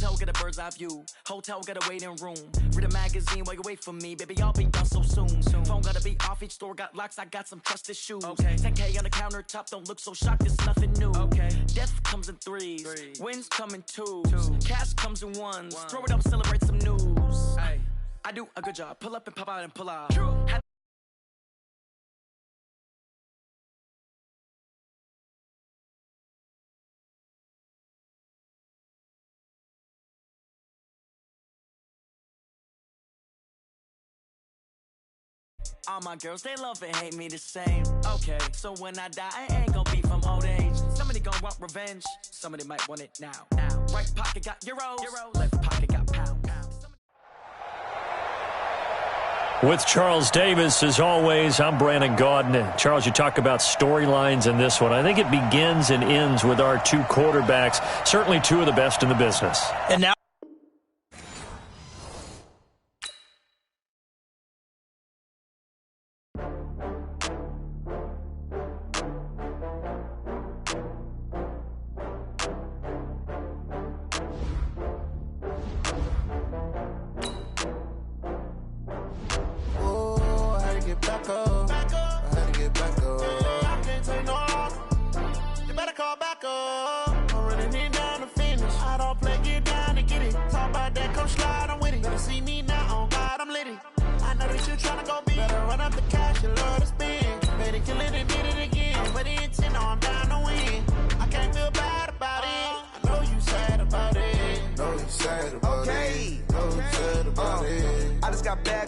Motel get a bird's eye view. Hotel got a waiting room. Read a magazine while you wait for me. Baby, I'll be done so soon. Phone gotta be off, each store got locks. I got some trusted shoes. 10K on the countertop, don't look so shocked, it's nothing new. Death comes in threes. Wins come in twos. Cash comes in ones. Throw it up, celebrate some news. I do a good job. Pull up and pop out and pull out. All my girls, they love and hate me the same. Okay, so when I die, I ain't gonna be from old age. Somebody gonna want revenge. Somebody might want it now. Right pocket got euros. Left pocket got pounds. With Charles Davis, as always, I'm Brandon Gaudin. Charles, you talk about storylines in this one. I think it begins and ends with our two quarterbacks, certainly two of the best in the business. And now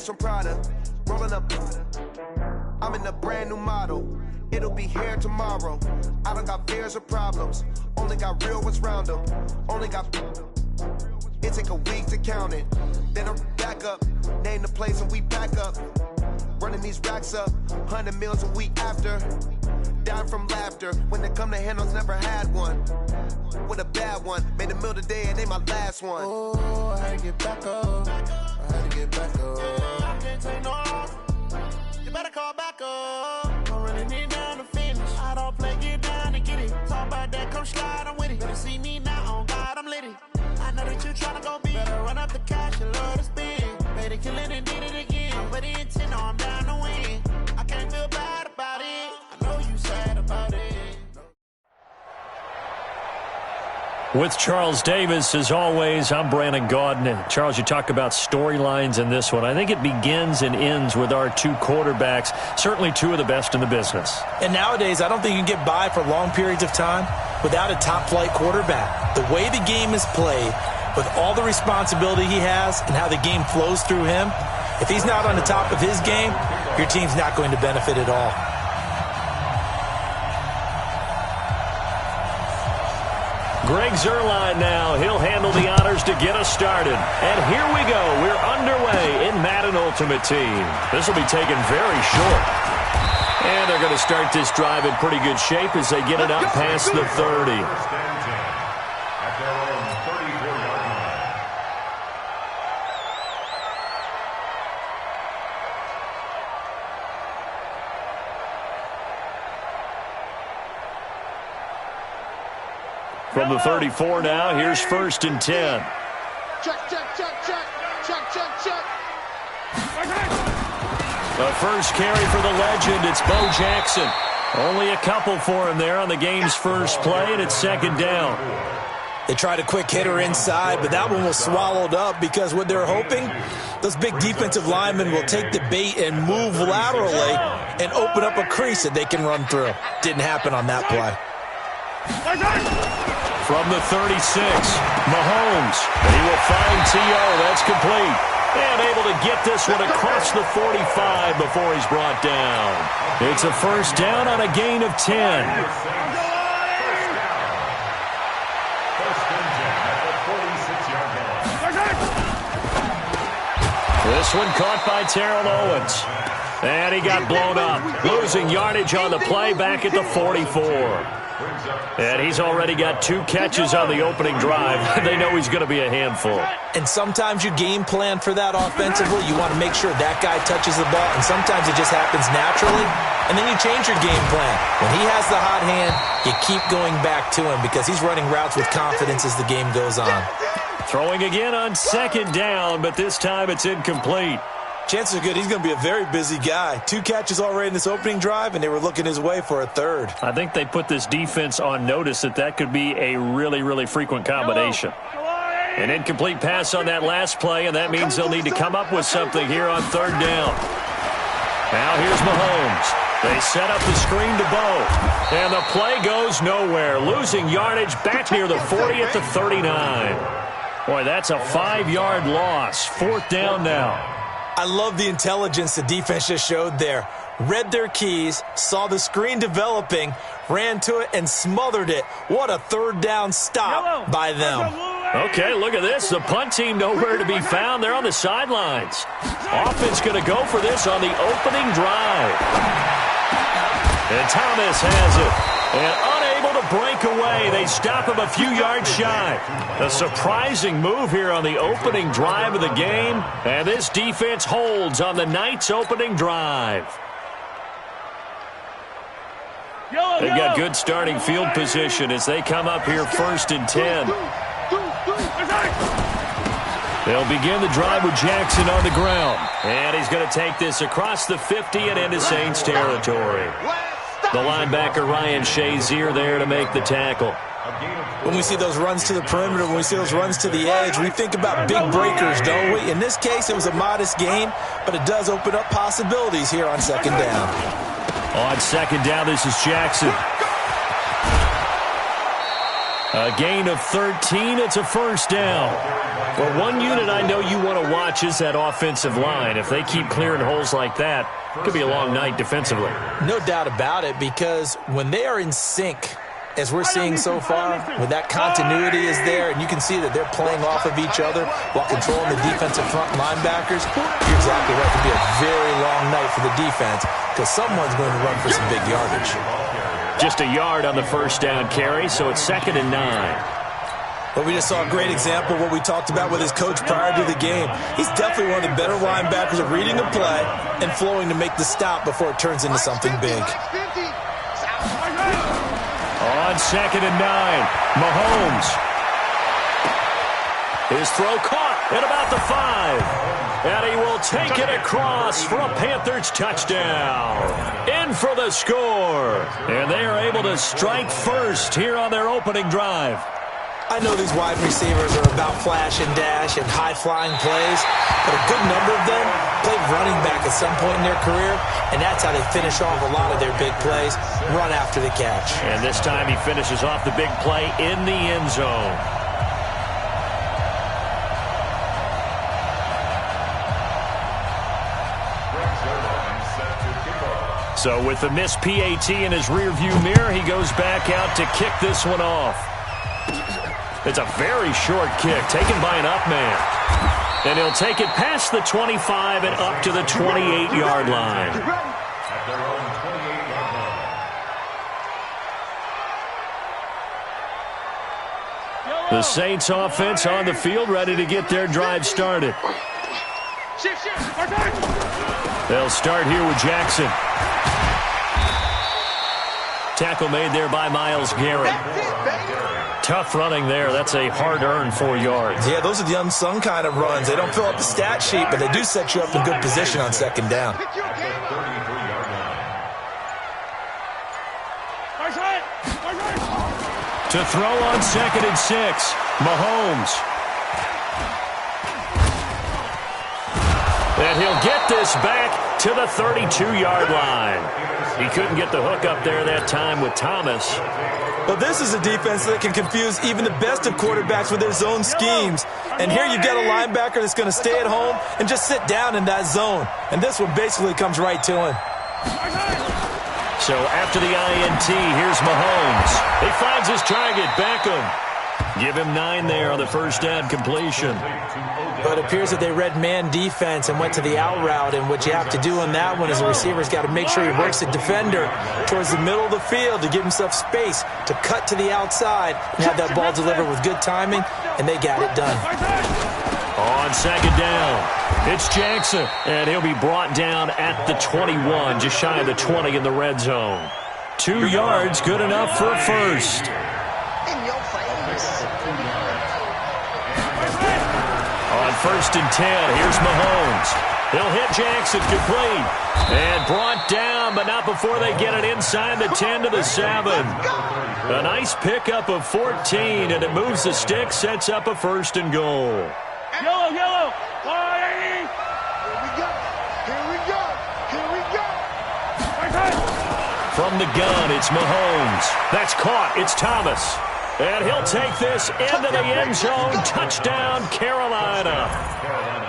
from Prada, rolling up. I'm in a brand new model. It'll be here tomorrow. I don't got fears or problems. Only got real ones round them. Only got. It take a week to count it. Then I'm back up. Name the place and we back up. Running these racks up. 100 meals a week after. Dying from laughter. When it come to handles, never had one. With a bad one. Made a meal today and they my last one. Oh, I had to get back up. I had to get back up. I can't take no loss. You better call back up. I'm running it down to finish. I don't play, get down and get it. Talk about that, come slide, I'm with it. Better see me now, on God, I'm litty. I know that you tryna go big. Better run up the cash, you love to spend. Better kill it and did it again. But the intent, no, I'm down to win. I can't feel bad about it. I know you sad about it. With Charles Davis, as always, I'm Brandon Gaudin. Charles, you talk about storylines in this one. I think it begins and ends with our two quarterbacks, certainly two of the best in the business. And nowadays, I don't think you can get by for long periods of time without a top-flight quarterback. The way the game is played, with all the responsibility he has and how the game flows through him, if he's not on the top of his game, your team's not going to benefit at all. Greg Zuerlein now. He'll handle the honors to get us started. And here we go. We're underway in Madden Ultimate Team. This will be taken very short. And they're going to start this drive in pretty good shape as they get it up past the 30. From the 34 now, here's 1st and 10. Check. The first carry for the legend, it's Bo Jackson. Only a couple for him there on the game's first play, and it's 2nd down. They tried a quick hitter inside, but that one was swallowed up because what they're hoping, those big defensive linemen will take the bait and move laterally and open up a crease that they can run through. Didn't happen on that play. From the 36, Mahomes, and he will find T.O. That's complete. And able to get this one across the 45 before he's brought down. It's a 1st down on a gain of 10. This one caught by Terrell Owens. And he got blown up, losing yardage on the play back at the 44. And he's already got 2 catches on the opening drive. They know he's going to be a handful. And sometimes you game plan for that offensively. You want to make sure that guy touches the ball, and sometimes it just happens naturally. And then you change your game plan. When he has the hot hand, you keep going back to him because he's running routes with confidence as the game goes on. Throwing again on second down, but this time it's incomplete. Chances are good he's going to be a very busy guy. 2 catches already in this opening drive, and they were looking his way for a third. I think they put this defense on notice that could be a really, really frequent combination. An incomplete pass on that last play, and that means they'll need to come up with something here on third down. Now here's Mahomes. They set up the screen to Bo, and the play goes nowhere, losing yardage back near the 40 at the 39. Boy, that's a 5-yard loss. 4th down now. I love the intelligence the defense just showed there. Read their keys, saw the screen developing, ran to it, and smothered it. What a third down stop by them. Okay, look at this. The punt team nowhere to be found. They're on the sidelines. Offense going to go for this on the opening drive. And Thomas has it. And unable to break away. They stop him a few yards shy. A surprising move here on the opening drive of the game. And this defense holds on the night's opening drive. They've got good starting field position as they come up here 1st and 10. They'll begin the drive with Jackson on the ground. And he's going to take this across the 50 and into Saints territory. The linebacker Ryan Shazier there to make the tackle. When we see those runs to the perimeter, when we see those runs to the edge, we think about big breakers, don't we? In this case, it was a modest gain, but it does open up possibilities here on second down. On second down, this is Jackson. A gain of 13. It's a 1st down. Well, one unit I know you want to watch is that offensive line. If they keep clearing holes like that, it could be a long night defensively. No doubt about it, because when they are in sync, as we're seeing so far, when that continuity is there, and you can see that they're playing off of each other while controlling the defensive front linebackers, you're exactly right. It could be a very long night for the defense because someone's going to run for some big yardage. Just a yard on the 1st down carry, so it's 2nd and 9. Well, we just saw a great example of what we talked about with his coach prior to the game. He's definitely one of the better linebackers at reading a play and flowing to make the stop before it turns into something big. On 2nd and 9, Mahomes. His throw caught at about the 5. And he will take it across for a Panthers touchdown. In for the score. And they are able to strike first here on their opening drive. I know these wide receivers are about flash and dash and high-flying plays, but a good number of them played running back at some point in their career, and that's how they finish off a lot of their big plays, run after the catch. And this time he finishes off the big play in the end zone. So with the missed PAT in his rearview mirror, he goes back out to kick this one off. It's a very short kick taken by an up man. And he'll take it past the 25 and up to the 28-yard line. The Saints offense on the field ready to get their drive started. They'll start here with Jackson. Tackle made there by Myles Garrett. Tough running there. That's a hard-earned 4 yards. Yeah, those are the unsung kind of runs. They don't fill up the stat sheet, but they do set you up in good position on second down. To throw on 2nd and 6, Mahomes. And he'll get this back to the 32-yard line. He couldn't get the hook up there that time with Thomas. Well, this is a defense that can confuse even the best of quarterbacks with their zone schemes. And here you've got a linebacker that's going to stay at home and just sit down in that zone. And this one basically comes right to him. So after the INT, here's Mahomes. He finds his target, Beckham. Give him 9 there on the 1st down completion. But it appears that they read man defense and went to the out route, and what you have to do on that one is the receiver's got to make sure he works the defender towards the middle of the field to give himself space to cut to the outside and have that ball delivered with good timing, and they got it done. On 2nd down, it's Jackson, and he'll be brought down at the 21, just shy of the 20 in the red zone. 2 yards, good enough for a first. In your face. 1st and 10. Here's Mahomes. He'll hit Jackson, complete. And brought down, but not before they get it inside the 10 to the 7. A nice pickup of 14, and it moves the stick, sets up a 1st and goal. Yellow, yellow. Here we go. Here we go. Here we go. From the gun, it's Mahomes. That's caught. It's Thomas. And he'll take this into the end zone. Touchdown, Carolina.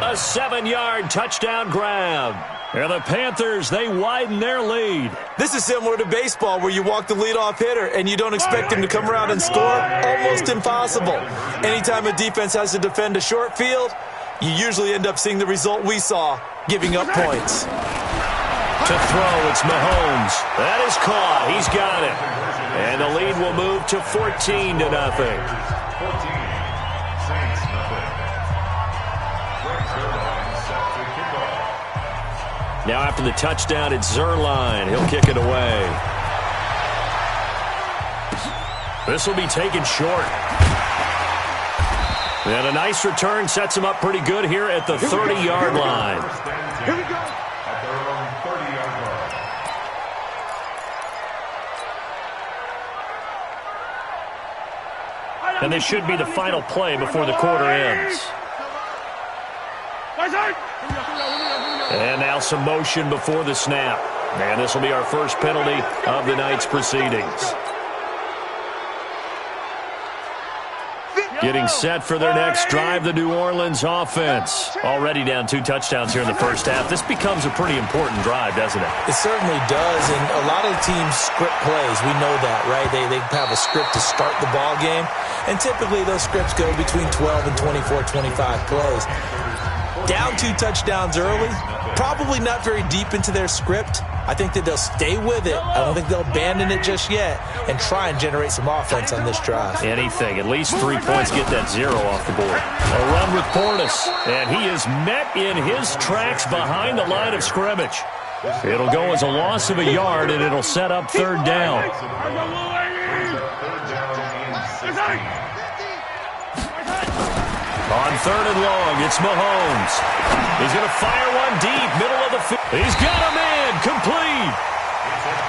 A 7-yard touchdown grab. And the Panthers, they widen their lead. This is similar to baseball where you walk the leadoff hitter and you don't expect him to come around and score. Almost impossible. Anytime a defense has to defend a short field, you usually end up seeing the result we saw, giving up points. To throw, it's Mahomes. That is caught. He's got it. And the lead will move to 14 to nothing. 14, Saints, nothing. Now after the touchdown, it's Zerline. He'll kick it away. This will be taken short. And a nice return sets him up pretty good here at the 30-yard line. Here we go. At their own 30-yard line. And this should be the final play before the quarter ends. And now some motion before the snap. And this will be our first penalty of the night's proceedings. Getting set for their next drive, the New Orleans offense. Already down 2 touchdowns here in the first half. This becomes a pretty important drive, doesn't it? It certainly does, and a lot of teams script plays. We know that, right? They have a script to start the ball game, and typically those scripts go between 12 and 24, 25 plays. Down 2 touchdowns early, probably not very deep into their script. I think that they'll stay with it. I don't think they'll abandon it just yet and try and generate some offense on this drive. Anything. At least 3 points, get that 0 off the board. A run with Portis, and he is met in his tracks behind the line of scrimmage. It'll go as a loss of a yard, and it'll set up 3rd down. On 3rd and long, it's Mahomes. He's going to fire one deep, middle of the field. He's got a man, complete.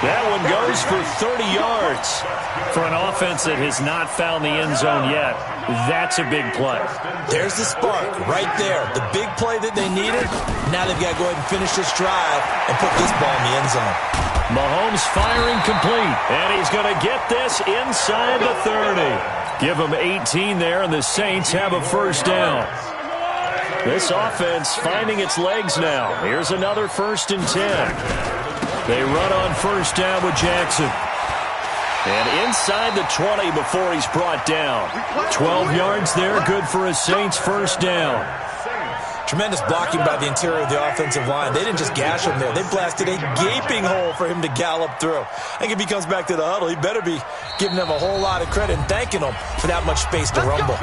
That one goes for 30 yards. For an offense that has not found the end zone yet, that's a big play. There's the spark right there. The big play that they needed. Now they've got to go ahead and finish this drive and put this ball in the end zone. Mahomes firing complete, and he's going to get this inside the 30. Give them 18 there, and the Saints have a 1st down. This offense finding its legs now. Here's another 1st and 10. They run on 1st down with Jackson. And inside the 20 before he's brought down. 12 yards there, good for a Saints 1st down. Tremendous blocking by the interior of the offensive line. They didn't just gash him there. They blasted a gaping hole for him to gallop through. I think if he comes back to the huddle, he better be giving them a whole lot of credit and thanking them for that much space to rumble.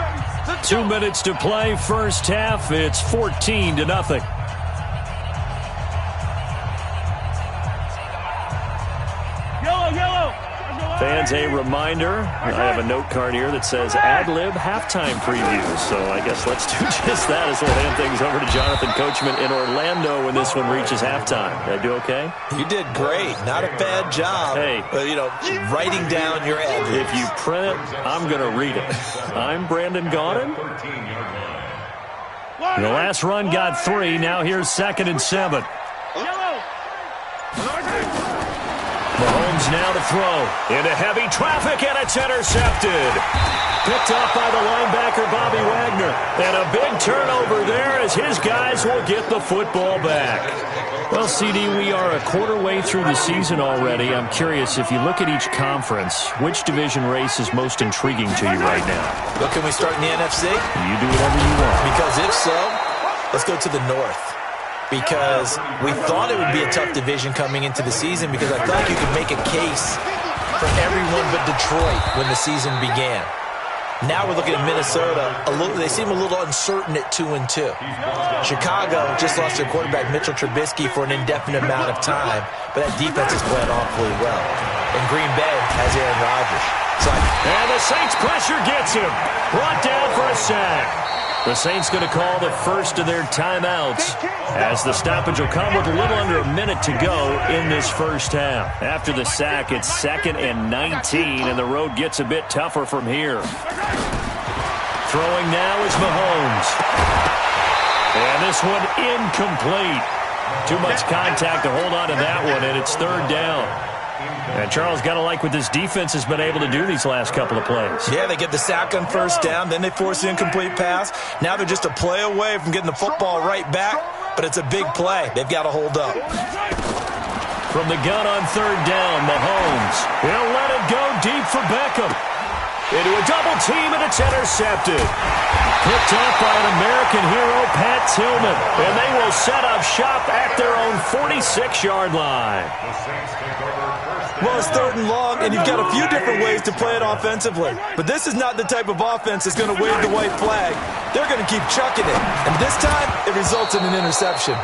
2 minutes to play, first half. It's 14 to nothing. Fans, a reminder, I have a note card here that says ad-lib halftime preview. So I guess let's do just that as we'll hand things over to Jonathan Coachman in Orlando when this one reaches halftime. Did I do okay? You did great. Not a bad job. Hey. Writing down your ad-libs. If you print it, I'm going to read it. I'm Brandon Gaudin. The last run got 3. Now here's 2nd and 7. Mahomes now to throw. Into heavy traffic, and it's intercepted. Picked up by the linebacker, Bobby Wagner. And a big turnover there as his guys will get the football back. Well, CD, we are a quarter way through the season already. I'm curious, if you look at each conference, which division race is most intriguing to you right now? Well, can we start in the NFC? You do whatever you want. Because if so, let's go to the North. Because we thought it would be a tough division coming into the season because I thought you could make a case for everyone but Detroit when the season began. Now we're looking at Minnesota. They seem a little uncertain at 2-2. Chicago just lost their quarterback, Mitchell Trubisky, for an indefinite amount of time, but that defense is playing awfully well. And Green Bay has Aaron Rodgers. And the Saints pressure gets him. Brought down for a sack. The Saints going to call the first of their timeouts as the stoppage will come with a little under a minute to go in this first half. After the sack, it's 2nd and 19, and the road gets a bit tougher from here. Throwing now is Mahomes. And this one incomplete. Too much contact to hold on to that one, and it's 3rd down. And Charles, got to like what this defense has been able to do these last couple of plays. Yeah, they get the sack on 1st down, then they force the incomplete pass. Now they're just a play away from getting the football right back, but it's a big play. They've got to hold up. From the gun on 3rd down, Mahomes will let it go deep for Beckham. Into a double team, and it's intercepted. Picked off by an American hero, Pat Tillman. And they will set up shop at their own 46-yard line. Well, it's 3rd and long, and you've got a few different ways to play it offensively. But this is not the type of offense that's going to wave the white flag. They're going to keep chucking it. And this time, it results in an interception.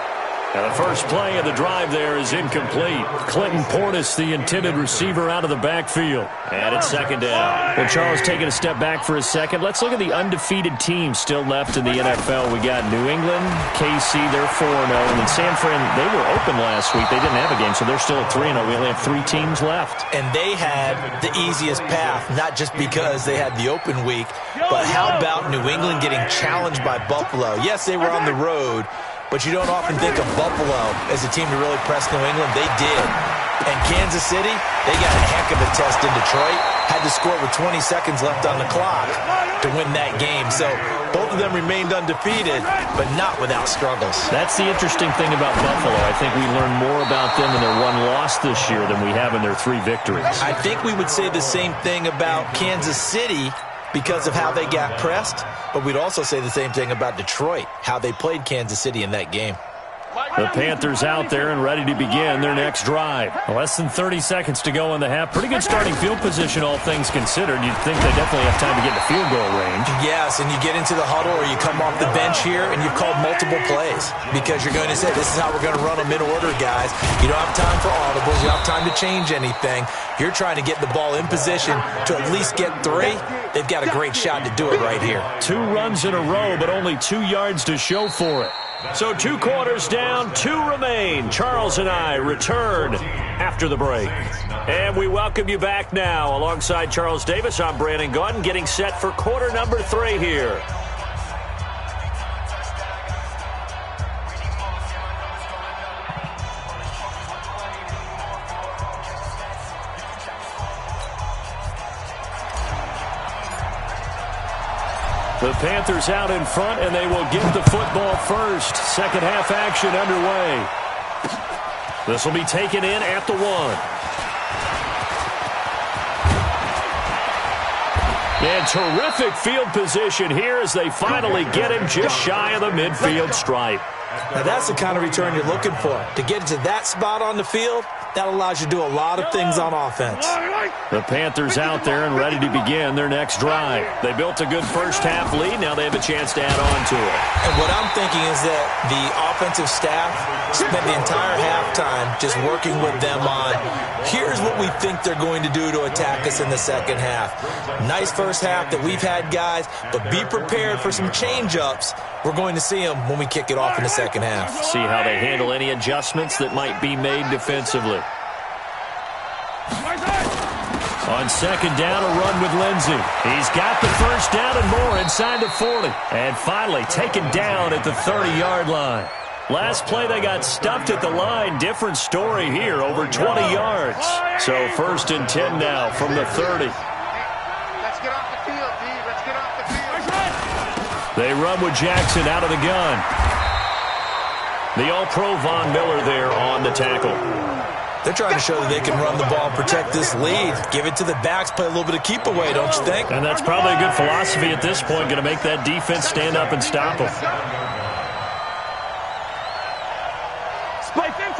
And the first play of the drive there is incomplete. Clinton Portis, the intended receiver, out of the backfield. And it's 2nd down. Well, Charles taking a step back for a second. Let's look at the undefeated teams still left in the NFL. We got New England, KC, they're 4-0. And then San Fran, they were open last week. They didn't have a game, so they're still at 3-0. We only have 3 teams left. And they had the easiest path, not just because they had the open week, but how about New England getting challenged by Buffalo? Yes, they were on the road, but you don't often think of Buffalo as a team to really press New England. They did. And Kansas City, they got a heck of a test in Detroit. Had to score with 20 seconds left on the clock to win that game. So both of them remained undefeated, but not without struggles. That's the interesting thing about Buffalo. I think we learned more about them in their 1 loss this year than we have in their 3 victories. I think we would say the same thing about Kansas City because of how they got pressed, but we'd also say the same thing about Detroit, how they played Kansas City in that game. The Panthers out there and ready to begin their next drive. Less than 30 seconds to go in the half. Pretty good starting field position, all things considered. You'd think they definitely have time to get to field goal range. Yes, and you get into the huddle or you come off the bench here and you've called multiple plays because you're going to say, this is how we're going to run them in order, guys. You don't have time for audibles. You don't have time to change anything. You're trying to get the ball in position to at least get 3. They've got a great shot to do it right here. 2 runs in a row, but only 2 yards to show for it. So 2 quarters down, 2 remain. Charles and I return after the break. And we welcome you back now. Alongside Charles Davis, I'm Brandon Gaudin, getting set for quarter number 3 here. The Panthers out in front, and they will get the football first. Second half action underway. This will be taken in at the 1. And terrific field position here as they finally get him just shy of the midfield stripe. Now that's the kind of return you're looking for. To get to that spot on the field, that allows you to do a lot of things on offense. The Panthers out there and ready to begin their next drive. They built a good first half lead. Now they have a chance to add on to it. And what I'm thinking is that the offensive staff spent the entire halftime just working with them on, here's what we think they're going to do to attack us in the second half. Nice first half that we've had, guys, but be prepared for some change-ups. We're going to see them when we kick it off in the second half. See how they handle any adjustments that might be made defensively. On second down, a run with Lindsey. He's got the first down and more inside the 40. And finally taken down at the 30-yard line. Last play, they got stuffed at the line. Different story here, over 20 yards. So 1st and 10 now from the 30. Let's get off the field, D. Let's get off the field. They run with Jackson out of the gun. The All-Pro Von Miller there on the tackle. They're trying to show that they can run the ball, protect this lead, give it to the backs, play a little bit of keep away, don't you think? And that's probably a good philosophy at this point, going to make that defense stand up and stop them. Spike 15.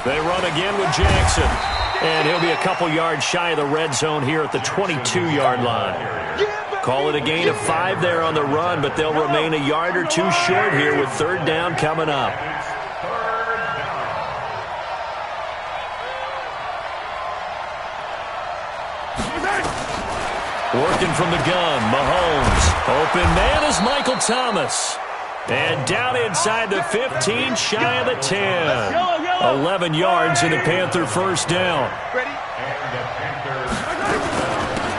They run again with Jackson. And he'll be a couple yards shy of the red zone here at the 22-yard line. Call it a gain of 5 there on the run, but they'll remain a yard or 2 short here with 3rd down coming up. Working from the gun, Mahomes. Open man is Michael Thomas. And down inside the 15, shy of the 10. 11 yards in the Panther first down.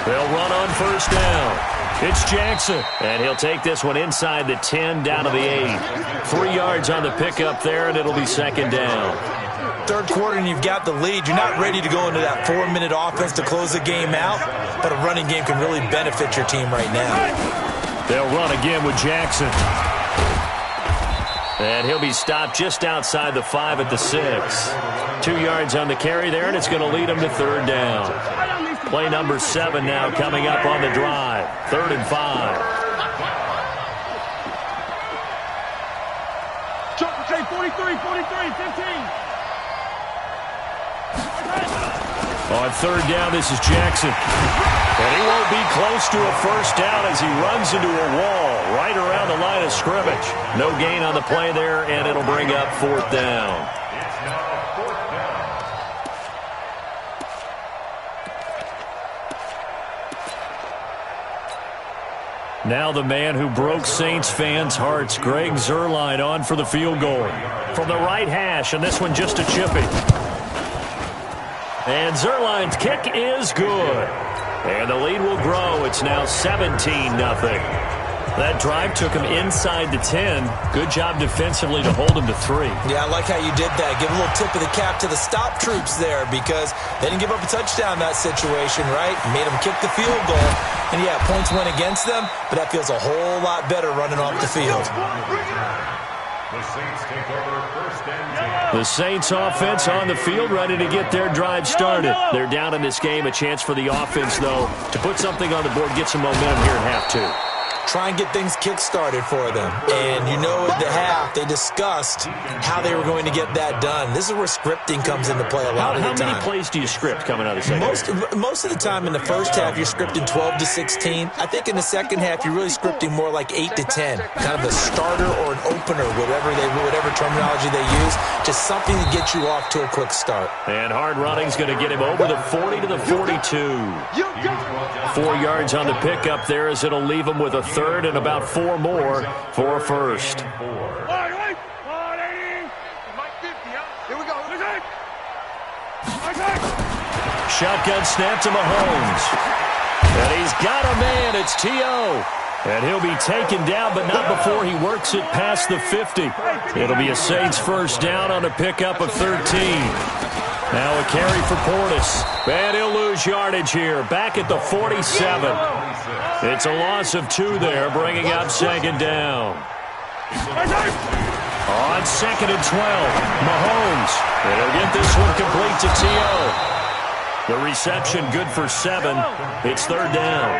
They'll run on first down. It's Jackson, and he'll take this one inside the 10, down to the 8. 3 yards on the pickup there, and it'll be second down. Third quarter, and you've got the lead. You're not ready to go into that 4-minute offense to close the game out, but a running game can really benefit your team right now. They'll run again with Jackson. And he'll be stopped just outside the 5 at the 6. 2 yards on the carry there, and it's going to lead him to third down. Play number 7 now coming up on the drive. 3rd and 5. 43, 15. On third down, this is Jackson. And he won't be close to a first down as he runs into a wall right around the line of scrimmage. No gain on the play there, and it'll bring up 4th down. It's now 4th down. Now the man who broke Saints fans' hearts, Greg Zuerlein, on for the field goal. From the right hash, and this one just a chippy. And Zuerlein's kick is good. And the lead will grow. It's now 17-0. That drive took him inside the 10. Good job defensively to hold him to 3. Yeah, I like how you did that. Give a little tip of the cap to the stop troops there because they didn't give up a touchdown in that situation, right? Made them kick the field goal. And, yeah, points went against them, but that feels a whole lot better running off the field. The Saints take over 1st and 10. The Saints offense on the field, ready to get their drive started. They're down in this game. A chance for the offense, though, to put something on the board, get some momentum here at half 2. Try and get things kick-started for them. And you know at the half, they discussed how they were going to get that done. This is where scripting comes into play a lot of the time. How many plays do you script coming out of the second? Most of the time in the first half, you're scripting 12 to 16. I think in the second half, you're really scripting more like 8 to 10. Kind of a starter or an opener, whatever terminology they use. Just something to get you off to a quick start. And hard running's going to get him over the 40 to the 42. 4 yards on the pickup there as it'll leave him with a 3rd and about 4 more for a first. Here we go. Shotgun snap to Mahomes. And he's got a man. It's T.O. And he'll be taken down, but not before he works it past the 50. It'll be a Saints first down on a pickup of 13. Now a carry for Portis. And he'll lose yardage here. Back at the 47. It's a loss of 2 there, bringing up second down. On 2nd and 12, Mahomes. And he'll get this one complete to T.O. The reception good for 7. It's 3rd down.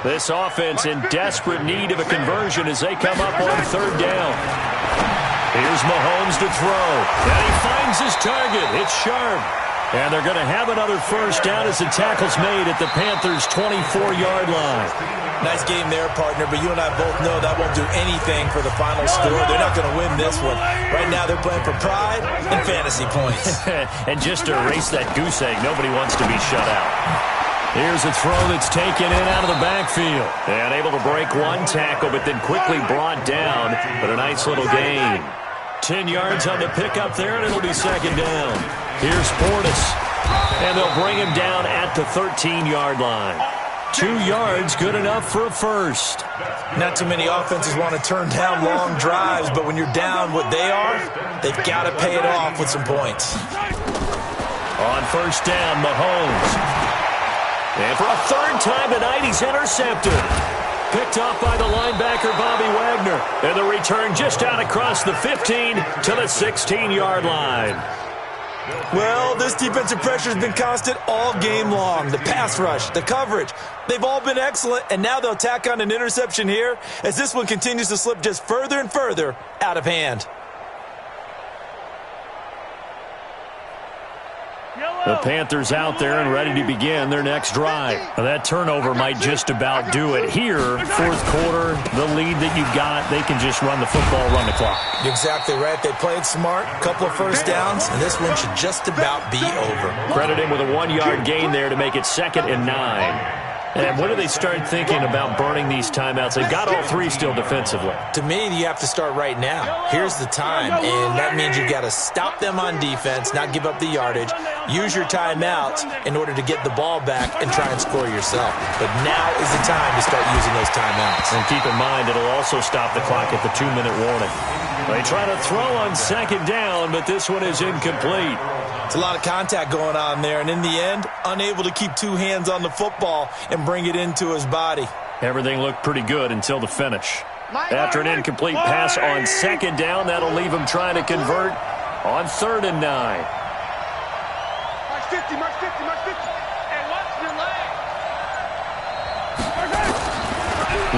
This offense in desperate need of a conversion as they come up on 3rd down. Here's Mahomes to throw. And he finds his target. It's Sharp. And they're going to have another first down as the tackle's made at the Panthers' 24-yard line. Nice game there, partner, but you and I both know that won't do anything for the final score. They're not going to win this one. Right now they're playing for pride and fantasy points. And just to erase that goose egg, nobody wants to be shut out. Here's a throw that's taken in out of the backfield. And able to break one tackle, but then quickly brought down. But a nice little gain. 10 yards on the pickup there, and it'll be second down. Here's Portis. And they'll bring him down at the 13-yard line. 2 yards, good enough for a first. Not too many offenses want to turn down long drives, but when you're down what they are, they've got to pay it off with some points. On first down, Mahomes. And for a 3rd time tonight, he's intercepted. Picked off by the linebacker, Bobby Wagner. And the return just out across the 15 to the 16-yard line. Well, this defensive pressure has been constant all game long. The pass rush, the coverage, they've all been excellent, and now they'll tack on an interception here as this one continues to slip just further and further out of hand. The Panthers out there and ready to begin their next drive. Now that turnover might just about do it here. 4th quarter, the lead that you've got, they can just run the football, run the clock. Exactly right. They played smart, a couple of first downs, and this one should just about be over. Credit him with a 1-yard gain there to make it 2nd and 9. And when do they start thinking about burning these timeouts? They've got all three still defensively. To me, you have to start right now. Here's the time, and that means you've got to stop them on defense, not give up the yardage, use your timeouts in order to get the ball back and try and score yourself. But now is the time to start using those timeouts. And keep in mind, it'll also stop the clock at the 2-minute warning. They try to throw on second down, but this one is incomplete. It's a lot of contact going on there, and in the end, unable to keep two hands on the football and bring it into his body. Everything looked pretty good until the finish. After an incomplete pass on second down, that'll leave him trying to convert on 3rd and 9. March 50, March 50, March 50. Hey, watch your leg.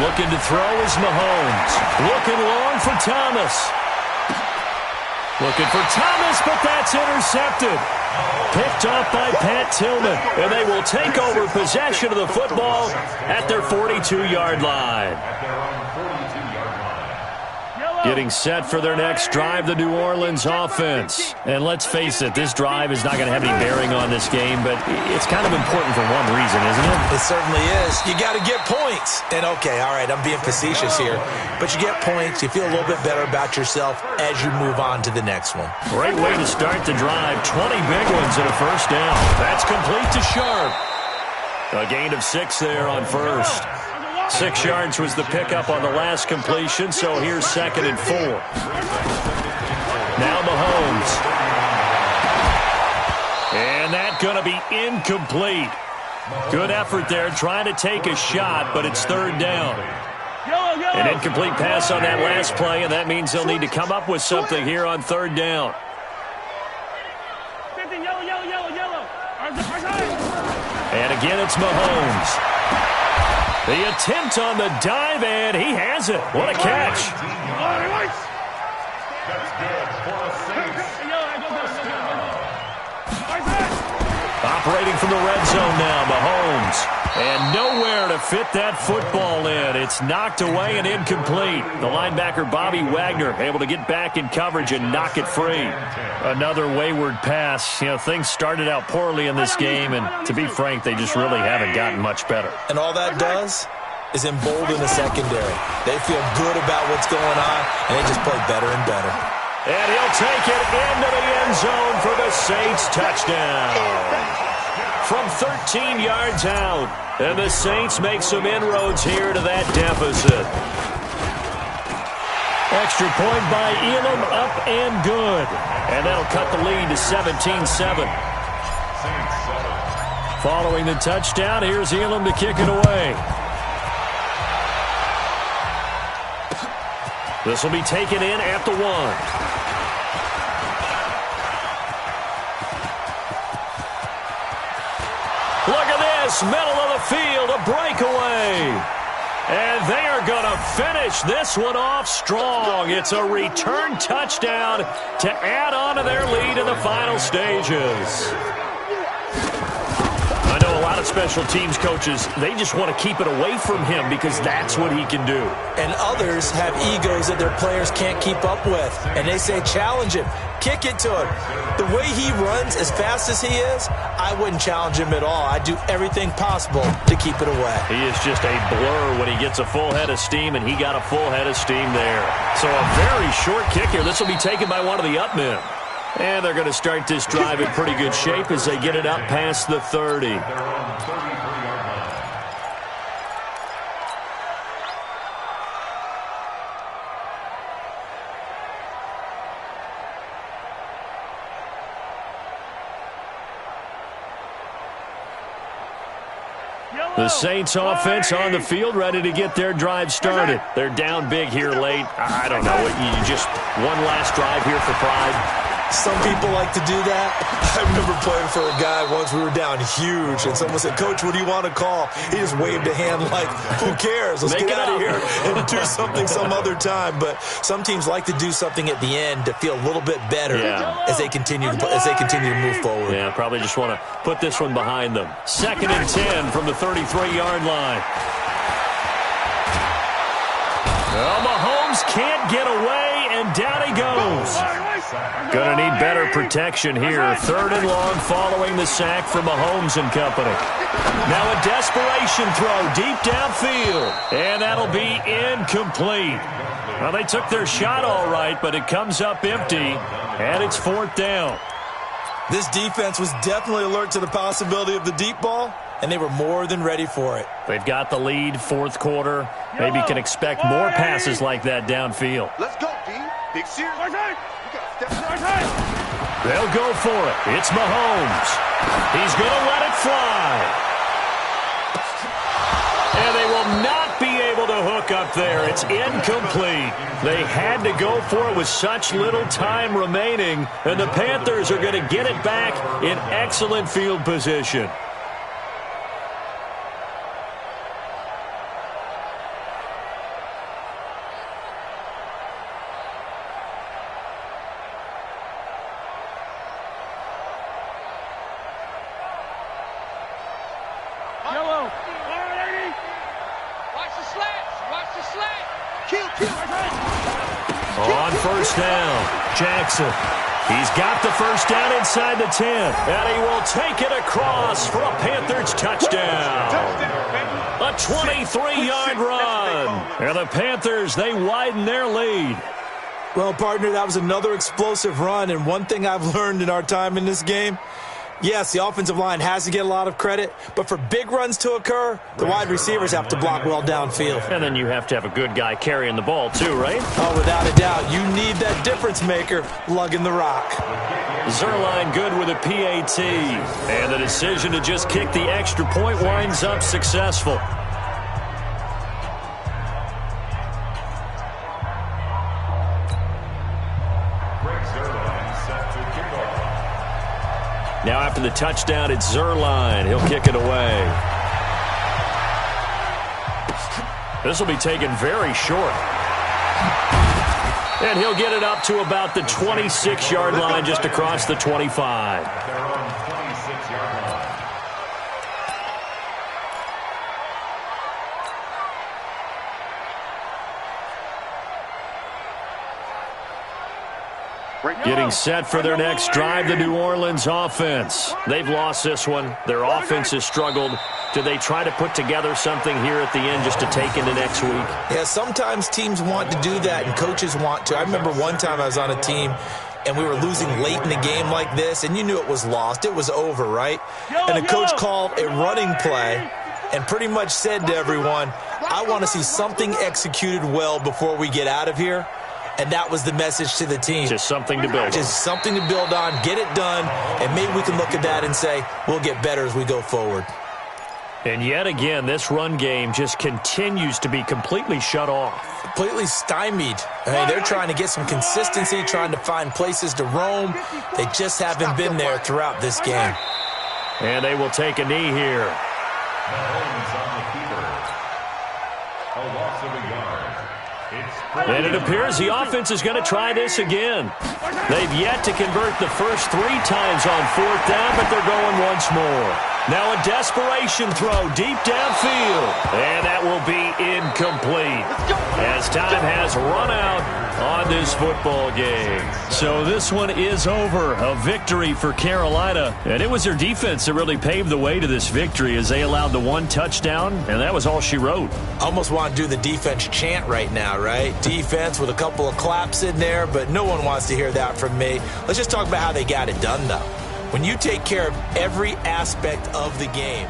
Looking to throw is Mahomes. Looking long for Thomas. Looking for Thomas, but that's intercepted. Picked off by Pat Tillman, and they will take over possession of the football at their 42-yard line. Getting set for their next drive, the New Orleans offense. And let's face it, this drive is not going to have any bearing on this game, but it's kind of important for one reason, isn't it? It certainly is. You got to get points. And okay, all right, I'm being facetious here, but you get points, you feel a little bit better about yourself as you move on to the next one. Great way to start the drive. 20 big ones and a first down. That's complete to Sharp. A gain of 6 there on first. 6 yards was the pickup on the last completion, so here's 2nd and 4. Now Mahomes. And that's going to be incomplete. Good effort there, trying to take a shot, but it's 3rd down. An incomplete pass on that last play, and that means they'll need to come up with something here on 3rd down. And again, it's Mahomes. The attempt on the dive, and he has it. What a catch. Operating from the red zone now, Mahomes. And nowhere to fit that football in. It's knocked away and incomplete. The linebacker, Bobby Wagner, able to get back in coverage and knock it free. Another wayward pass. You know, things started out poorly in this game, and to be frank, they just really haven't gotten much better. And all that does is embolden the secondary. They feel good about what's going on, and they just play better and better. And he'll take it into the end zone for the Saints touchdown. From 13 yards out, and the Saints make some inroads here to that deficit. Extra point by Elam, up and good. And that'll cut the lead to 17-7. Following the touchdown, here's Elam to kick it away. This will be taken in at the 1. Look at this, middle of the field, a breakaway. And they are going to finish this one off strong. It's a return touchdown to add on to their lead in the final stages. I know a lot of special teams coaches, they just want to keep it away from him because that's what he can do. And others have egos that their players can't keep up with. And they say, challenge him, kick it to him. The way he runs as fast as he is, I wouldn't challenge him at all. I'd do everything possible to keep it away. He is just a blur when he gets a full head of steam, and he got a full head of steam there. So a very short kick here. This will be taken by one of the up men. And they're going to start this drive in pretty good shape as they get it up past the 30. The Saints offense on the field, ready to get their drive started. They're down big here late. I don't know. You just one last drive here for pride. Some people like to do that. I remember playing for a guy once. We were down huge, and someone said, "Coach, what do you want to call?" He just waved a hand like, "Who cares? Let's get out of here and do something some other time." But some teams like to do something at the end to feel a little bit better as they continue to move forward. Yeah, probably just want to put this one behind them. 2nd and 10 from the 33-yard line. Well, Mahomes can't get away, and down he goes. Gonna need better protection here. 3rd and long following the sack from Mahomes and company. Now a desperation throw deep downfield. And that'll be incomplete. Well, they took their shot all right, but it comes up empty. And it's 4th down. This defense was definitely alert to the possibility of the deep ball, and they were more than ready for it. They've got the lead, 4th quarter. Maybe can expect more passes like that downfield. Let's go, D. Big series. They'll go for it. It's Mahomes. He's going to let it fly. And they will not be able to hook up there. It's incomplete. They had to go for it with such little time remaining, and the Panthers are going to get it back in excellent field position. On 1st down, Jackson. He's got the 1st down inside the 10, and he will take it across for a Panthers touchdown. A 23-yard run. And the Panthers, they widen their lead. Well, partner, that was another explosive run, and one thing I've learned in our time in this game, yes, the offensive line has to get a lot of credit, but for big runs to occur, the wide receivers have to block well downfield. And then you have to have a good guy carrying the ball too, right? Oh, without a doubt. You need that difference maker lugging the rock. Zerline good with a PAT. And the decision to just kick the extra point winds up successful. Now after the touchdown, it's Zerline. He'll kick it away. This will be taken very short. And he'll get it up to about the 26-yard line, just across the 25. Their own 26-yard line. Getting set for their next drive, the New Orleans offense. They've lost this one. Their offense has struggled. Do they try to put together something here at the end just to take into next week? Yeah, sometimes teams want to do that and coaches want to. I remember one time I was on a team and we were losing late in the game like this, and you knew it was lost. It was over, right? And the coach called a running play and pretty much said to everyone, I want to see something executed well before we get out of here. And that was the message to the team. Just something to build on. Just something to build on, get it done, and maybe we can look at that and say, we'll get better as we go forward. And yet again, this run game just continues to be completely shut off. Completely stymied. I mean, they're trying to get some consistency, trying to find places to roam. They just haven't been there throughout this game. And they will take a knee here. Mahomes on the keeper. A loss of a yard. And it appears the offense is going to try this again. They've yet to convert the first 3 times on 4th down, but they're going once more. Now a desperation throw deep downfield. And that will be incomplete as time has run out on this football game. So this one is over. A victory for Carolina. And it was their defense that really paved the way to this victory as they allowed the 1 touchdown, and that was all she wrote. Almost want to do the defense chant right now, right? Defense with a couple of claps in there, but no one wants to hear that from me. Let's just talk about how they got it done, though. When you take care of every aspect of the game.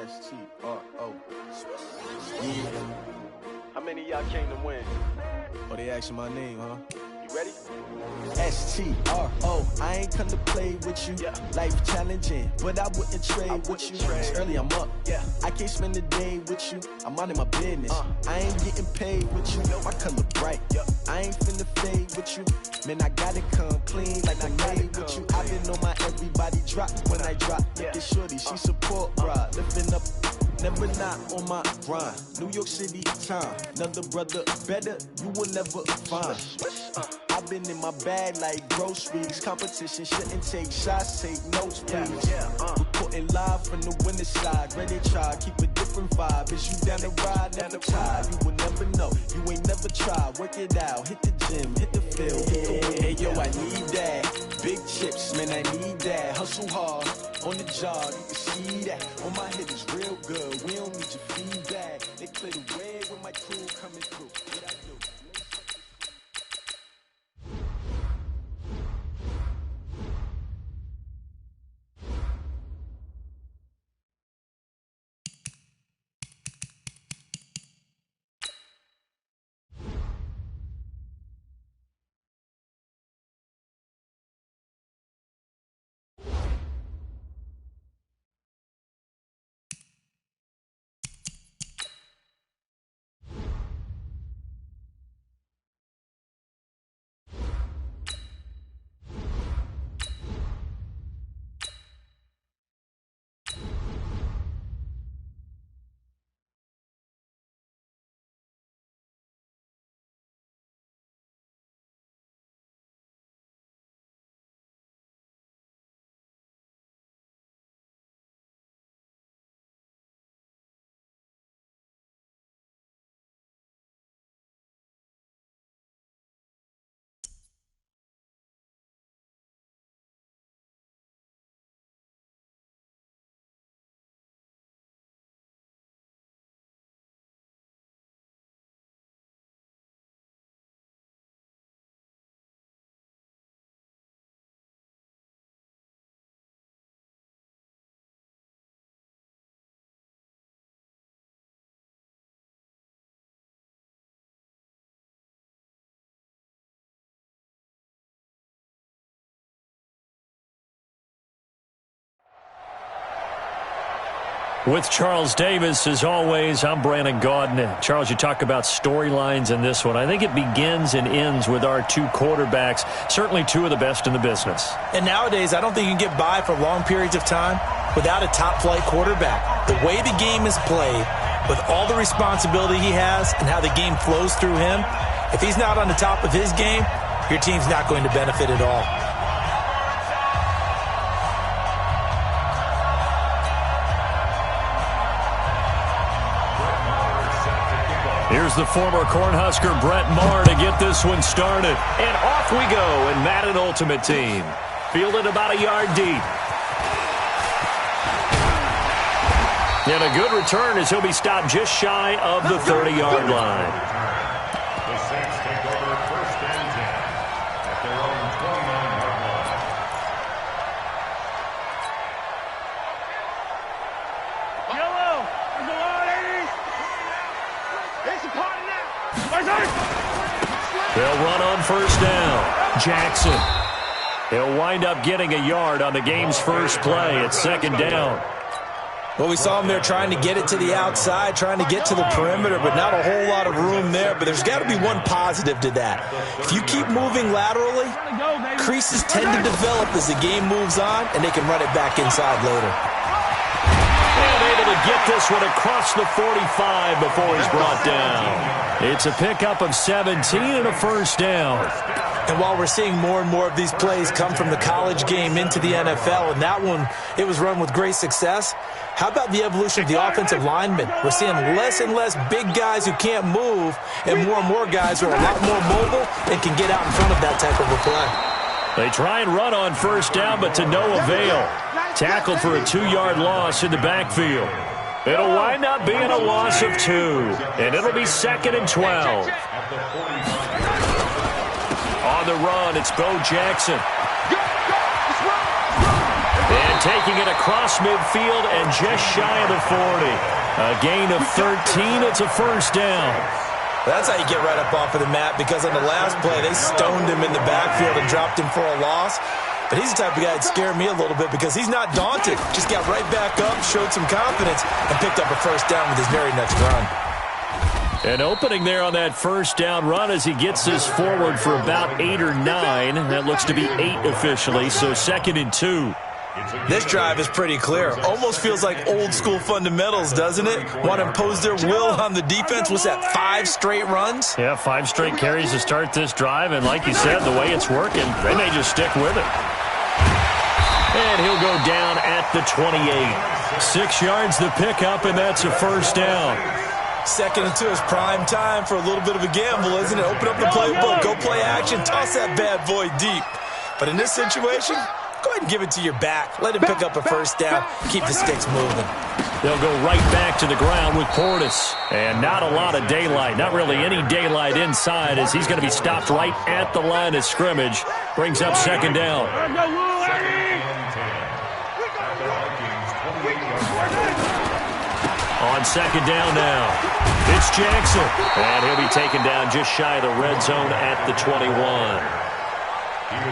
S-T-R-O. Yeah. How many of y'all came to win? Oh, they asking my name, huh? You ready? S-T-R-O. I ain't come to play with you. Yeah. Life challenging, but I wouldn't trade with you. It's early, I'm up. Yeah. I can't spend the day with you. I'm minding my business. I ain't getting paid with you. My color bright. Yeah. I ain't finna fade with you. Man, I gotta come clean like I made with you. I been on my everybody drop when I drop. Look at shorty, she support, bruh. Lifting up. Never not on my grind. New York City time. Another brother better, you will never find. I've been in my bag like groceries. Competition shouldn't take shots, take notes, please. Reporting live from the winning side. Ready to try, keep a different vibe. Is you down the ride, never try. You will never know, you ain't never tried. Work it out, hit the gym, hit the field, hit the wheel. Hey yo, I need that. Big chips, man, I need that. Hustle hard, on the job, you can see that. On my head is real good, we don't need your feedback. They play the way with my crew coming through. What I do? With Charles Davis, as always, I'm Brandon Gaudin. Charles, you talk about storylines in this one. I think it begins and ends with our two quarterbacks, certainly two of the best in the business. And nowadays, I don't think you can get by for long periods of time without a top-flight quarterback. The way the game is played, with all the responsibility he has and how the game flows through him, if he's not on the top of his game, your team's not going to benefit at all. Here's the former Cornhusker Brett Maher to get this one started. And off we go in Madden Ultimate Team. Fielded about a yard deep. And a good return as he'll be stopped just shy of the 30-yard line. The Saints take over first and 10 at their own 29-yard line. Yellow, there's a lot, 80. It's a party now. They'll run on first down. Jackson. He'll wind up getting a yard on the game's first play. It's second down. Well, we saw him there trying to get it to the outside, trying to get to the perimeter, but not a whole lot of room there. But there's got to be one positive to that. If you keep moving laterally, creases tend to develop as the game moves on, and they can run it back inside later. And able to get this one across the 45 before he's brought down. It's a pickup of 17 and a first down. And while we're seeing more and more of these plays come from the college game into the NFL, and that one, it was run with great success, how about the evolution of the offensive linemen? We're seeing less and less big guys who can't move and more guys who are a lot more mobile and can get out in front of that type of a play. They try and run on first down, but to no avail. Tackled for a 2-yard loss in the backfield. It'll wind up being a loss of 2, and it'll be second and 12. On the run, it's Bo Jackson. And taking it across midfield and just shy of the 40. A gain of 13, it's a first down. That's how you get right up off of the mat, because on the last play, they stoned him in the backfield and dropped him for a loss. But he's the type of guy that scared me a little bit because he's not daunted. Just got right back up, showed some confidence, and picked up a first down with his very next run. An opening there on that first down run as he gets this forward for about 8 or 9. That looks to be 8 officially, so second and 2. This drive is pretty clear. Almost feels like old school fundamentals, doesn't it? Want to impose their will on the defense. What's that, 5 straight runs? Yeah, 5 straight carries to start this drive. And like you said, the way it's working, they may just stick with it. And he'll go down at the 28. 6 yards the pickup, and that's a first down. 2nd and 2 is prime time for a little bit of a gamble, isn't it? Open up the playbook, go play action, toss that bad boy deep. But in this situation, go ahead and give it to your back. Let him pick up a first down. Keep the sticks moving. They'll go right back to the ground with Portis. And not a lot of daylight, not really any daylight inside, as he's going to be stopped right at the line of scrimmage. Brings up 2nd down. On 2nd down now, it's Jackson. And he'll be taken down just shy of the red zone at the 21.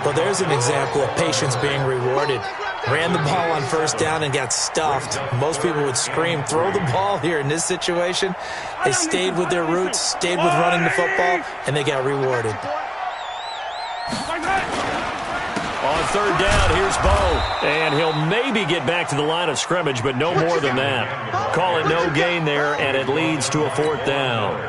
Well, there's an example of patience being rewarded. Ran the ball on 1st down and got stuffed. Most people would scream, throw the ball here. In this situation, they stayed with their roots, stayed with running the football, and they got rewarded. On 3rd down, here's Bo. And he'll maybe get back to the line of scrimmage, but no more than that. Call it no gain there, and it leads to a 4th down.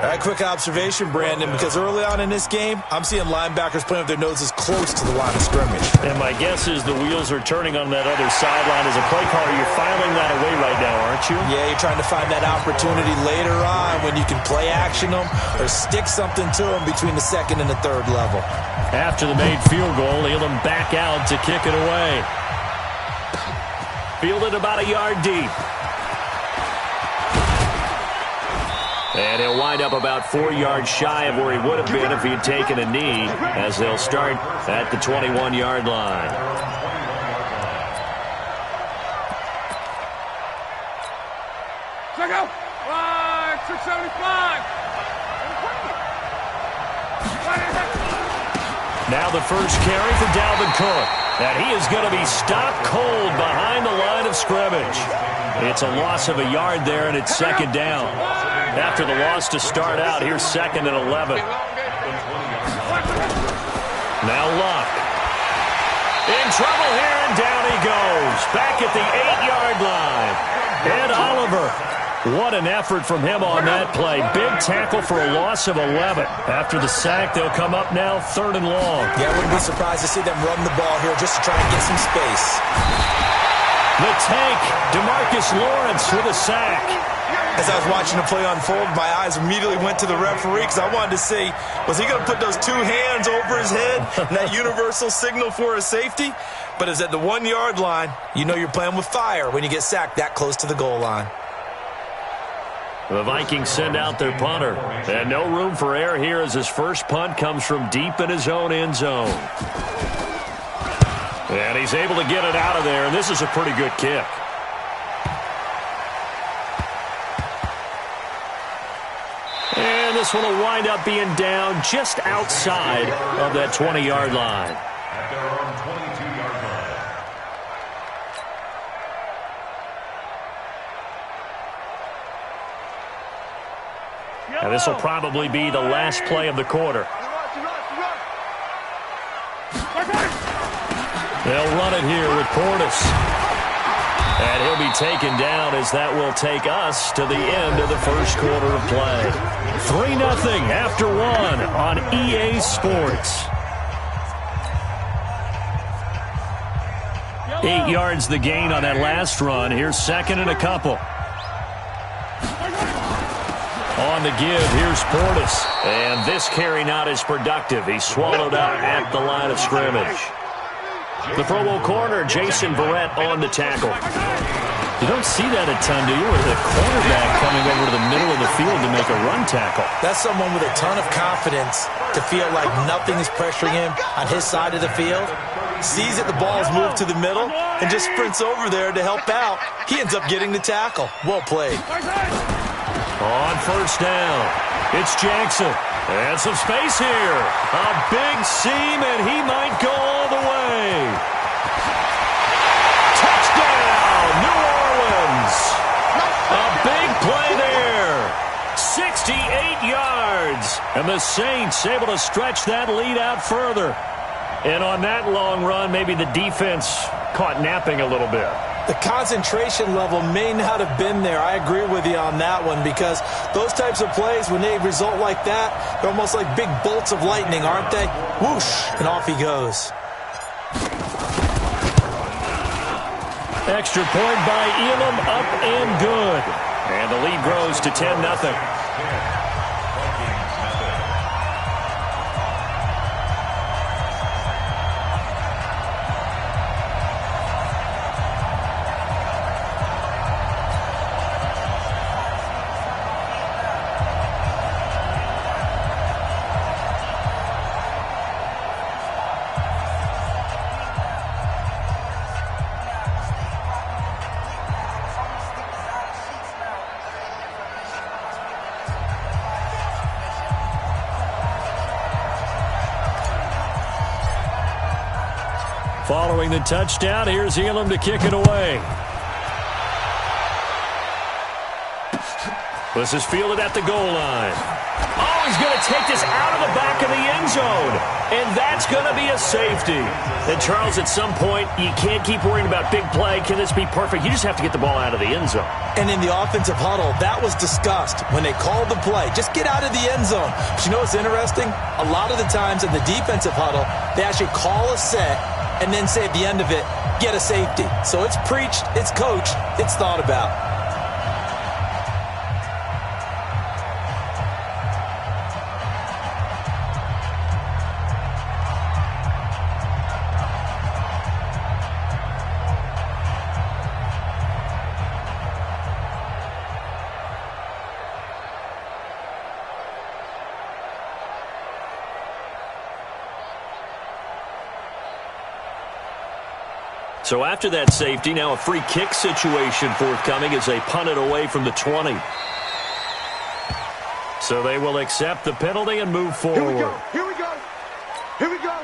All right, quick observation, Brandon, because early on in this game, I'm seeing linebackers playing with their noses close to the line of scrimmage. And my guess is the wheels are turning on that other sideline. As a play caller, you're filing that away right now, aren't you? Yeah, you're trying to find that opportunity later on when you can play action them or stick something to them between the 2nd and the 3rd level. After the made field goal, he'll them back out to kick it away. Fielded about a yard deep. And he'll wind up about 4 yards shy of where he would have been if he had taken a knee, as they'll start at the 21-yard line. Check out. 675. Now the first carry for Dalvin Cook. And he is going to be stopped cold behind the line of scrimmage. It's a loss of a yard there, and it's 2nd down. After the loss to start out, here's 2nd and 11. Now Luck. In trouble here, and down he goes. Back at the 8-yard line. Ed Oliver. What an effort from him on that play. Big tackle for a loss of 11. After the sack, they'll come up now 3rd and long. Yeah, I wouldn't be surprised to see them run the ball here just to try and get some space. The tank, DeMarcus Lawrence with a sack. As I was watching the play unfold, my eyes immediately went to the referee because I wanted to see, was he going to put those 2 hands over his head, that universal signal for a safety? But it's at the 1-yard line. You know you're playing with fire when you get sacked that close to the goal line. The Vikings send out their punter. And no room for error here as his first punt comes from deep in his own end zone. And he's able to get it out of there, and this is a pretty good kick. And this one will wind up being down just outside of that 20-yard line. At their own 22-yard line. And this will probably be the last play of the quarter. They'll run it here with Portis. And he'll be taken down as that will take us to the end of the first quarter of play. 3-0 after 1 on EA Sports. 8 yards the gain on that last run. Here's 2nd and a couple. On the give, here's Portis. And this carry not as productive. He's swallowed up at the line of scrimmage. The Pro Bowl corner, Jason Verrett, on the tackle. You don't see that a ton, do you? With a cornerback coming over to the middle of the field to make a run tackle. That's someone with a ton of confidence to feel like nothing is pressuring him on his side of the field. Sees that the ball's moved to the middle and just sprints over there to help out. He ends up getting the tackle. Well played. On first down, it's Jackson. And some space here. A big seam, and he might go all the way. Touchdown, New Orleans. A big play there. 68 yards. And the Saints able to stretch that lead out further. And on that long run, maybe the defense caught napping a little bit. The concentration level may not have been there. I agree with you on that one because those types of plays, when they result like that, they're almost like big bolts of lightning, aren't they? Whoosh, and off he goes. Extra point by Elam, up and good. And the lead grows to 10-0. Following the touchdown, here's Elam to kick it away. This is fielded at the goal line. Oh, he's going to take this out of the back of the end zone. And that's going to be a safety. And, Charles, at some point, you can't keep worrying about big play. Can this be perfect? You just have to get the ball out of the end zone. And in the offensive huddle, that was discussed when they called the play. Just get out of the end zone. But you know what's interesting? A lot of the times in the defensive huddle, they actually call a set and then say at the end of it, get a safety. So it's preached, it's coached, it's thought about. So after that safety, now a free kick situation forthcoming as they punt it away from the 20. So they will accept the penalty and move forward. Here we go. Here we go. Here we go.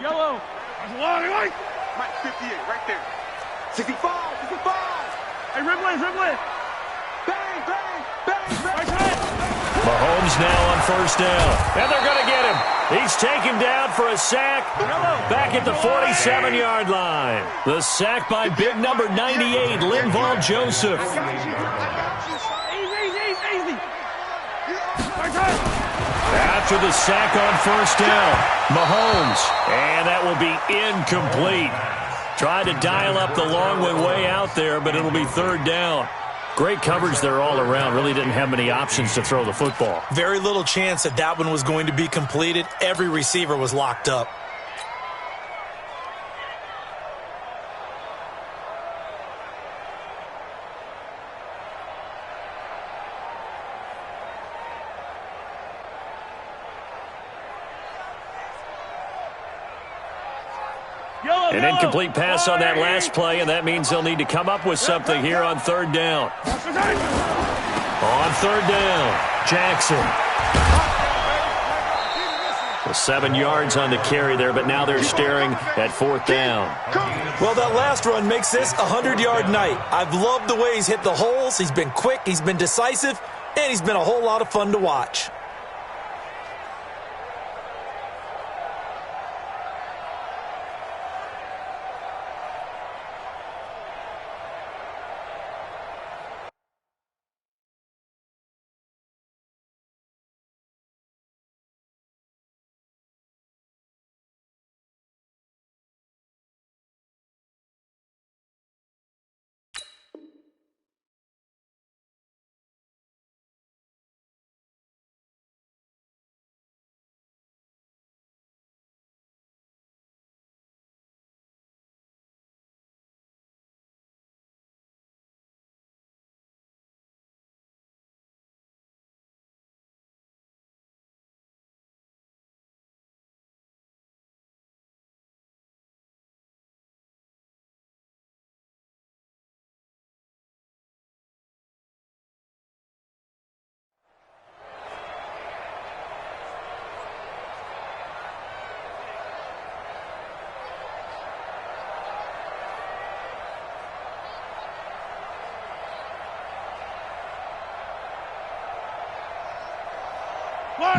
Yellow. Right. 58, right there. 65, 65. Hey, Rimley. Bang, bang, bang, bang. Mahomes now on first down. And they're going to get him. He's taken down for a sack back at the 47-yard line. The sack by big number 98, Linval Joseph. Easy. After the sack on first down, Mahomes. And that will be incomplete. Tried to dial up the long way out there, but it'll be third down. Great coverage there all around. Really didn't have many options to throw the football. Very little chance that that one was going to be completed. Every receiver was locked up. An incomplete pass on that last play, and that means they'll need to come up with something here on third down. On third down, Jackson. 7 yards on the carry there, but now they're staring at fourth down. Well, that last run makes this a 100-yard night. I've loved the way he's hit the holes. He's been quick, he's been decisive, and he's been a whole lot of fun to watch.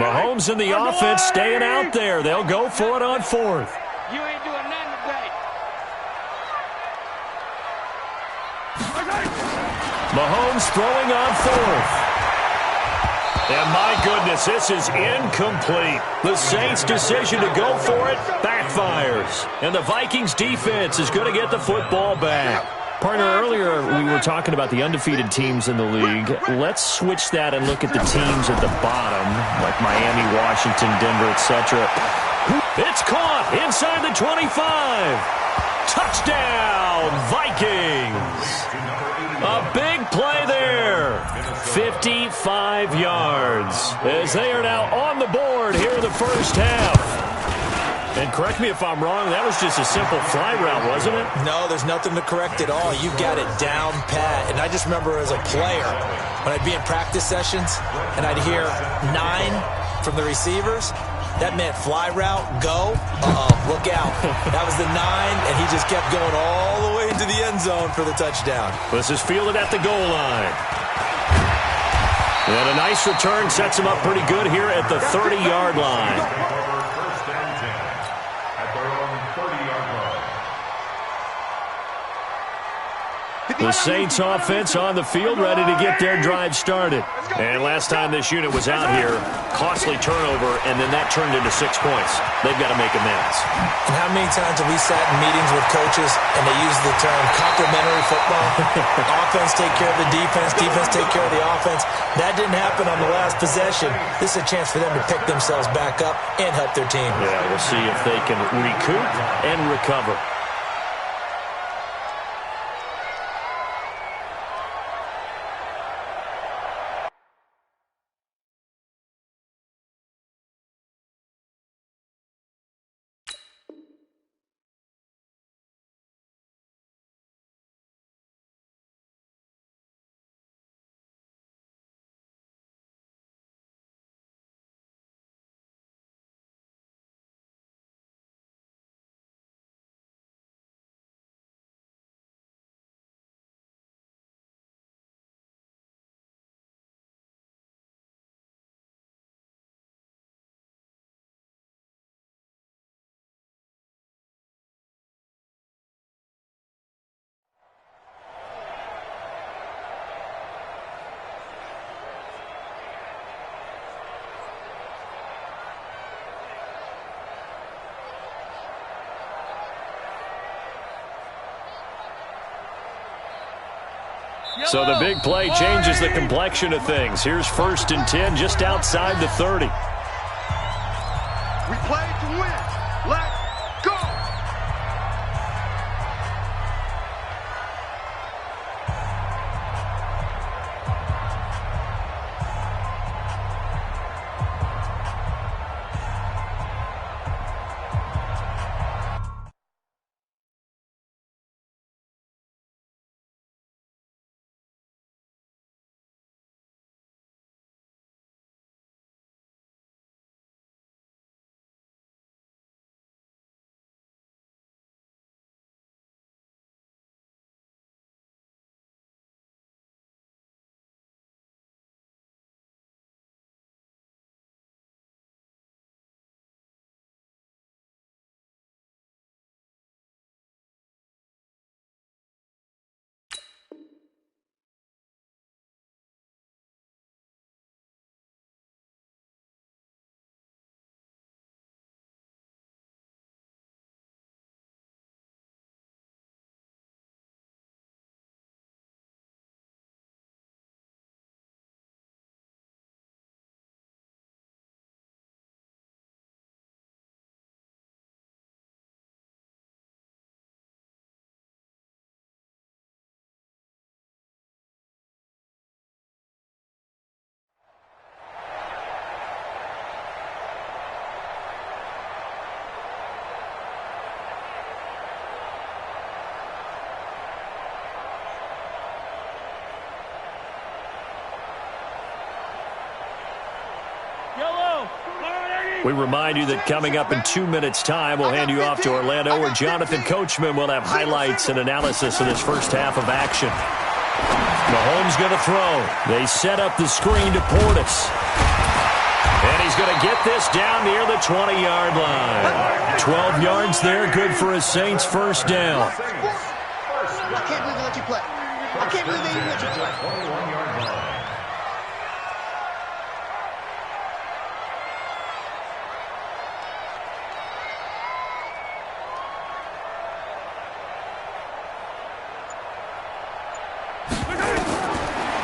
Mahomes and the offense staying out there. They'll go for it on fourth. You ain't doing nothing today. Mahomes throwing on fourth. And my goodness, this is incomplete. The Saints' decision to go for it backfires. And the Vikings defense is going to get the football back. Partner, earlier we were talking about the undefeated teams in the league. Let's switch that and look at the teams at the bottom, like Miami, Washington, Denver, etc. It's caught inside the 25. Touchdown, Vikings. A big play there. 55 yards as they are now on the board here in the first half. And correct me if I'm wrong, that was just a simple fly route, wasn't it? No, there's nothing to correct at all. You got it down pat. And I just remember as a player, when I'd be in practice sessions and I'd hear 9 from the receivers, that meant fly route, go, look out. That was the 9, and he just kept going all the way into the end zone for the touchdown. This is fielded at the goal line. And a nice return sets him up pretty good here at the 30-yard line. The Saints offense on the field, ready to get their drive started. And last time this unit was out here, costly turnover, and then that turned into 6 points. They've got to make amends. And how many times have we sat in meetings with coaches and they use the term complementary football? Offense take care of the defense, defense take care of the offense. That didn't happen on the last possession. This is a chance for them to pick themselves back up and help their team. Yeah, we'll see if they can recoup and recover. So the big play changes the complexion of things. Here's 1st and 10 just outside the 30. We play to win. Let's go. We remind you that coming up in 2 minutes' time, we'll hand you off to Orlando, where Jonathan Coachman will have highlights and analysis of this first half of action. Mahomes going to throw. They set up the screen to Portis. And he he's going to get this down near the 20-yard line. 12 yards there, good for a Saints first down. I can't believe they let you play. I can't believe they even let you play. 21-yard line.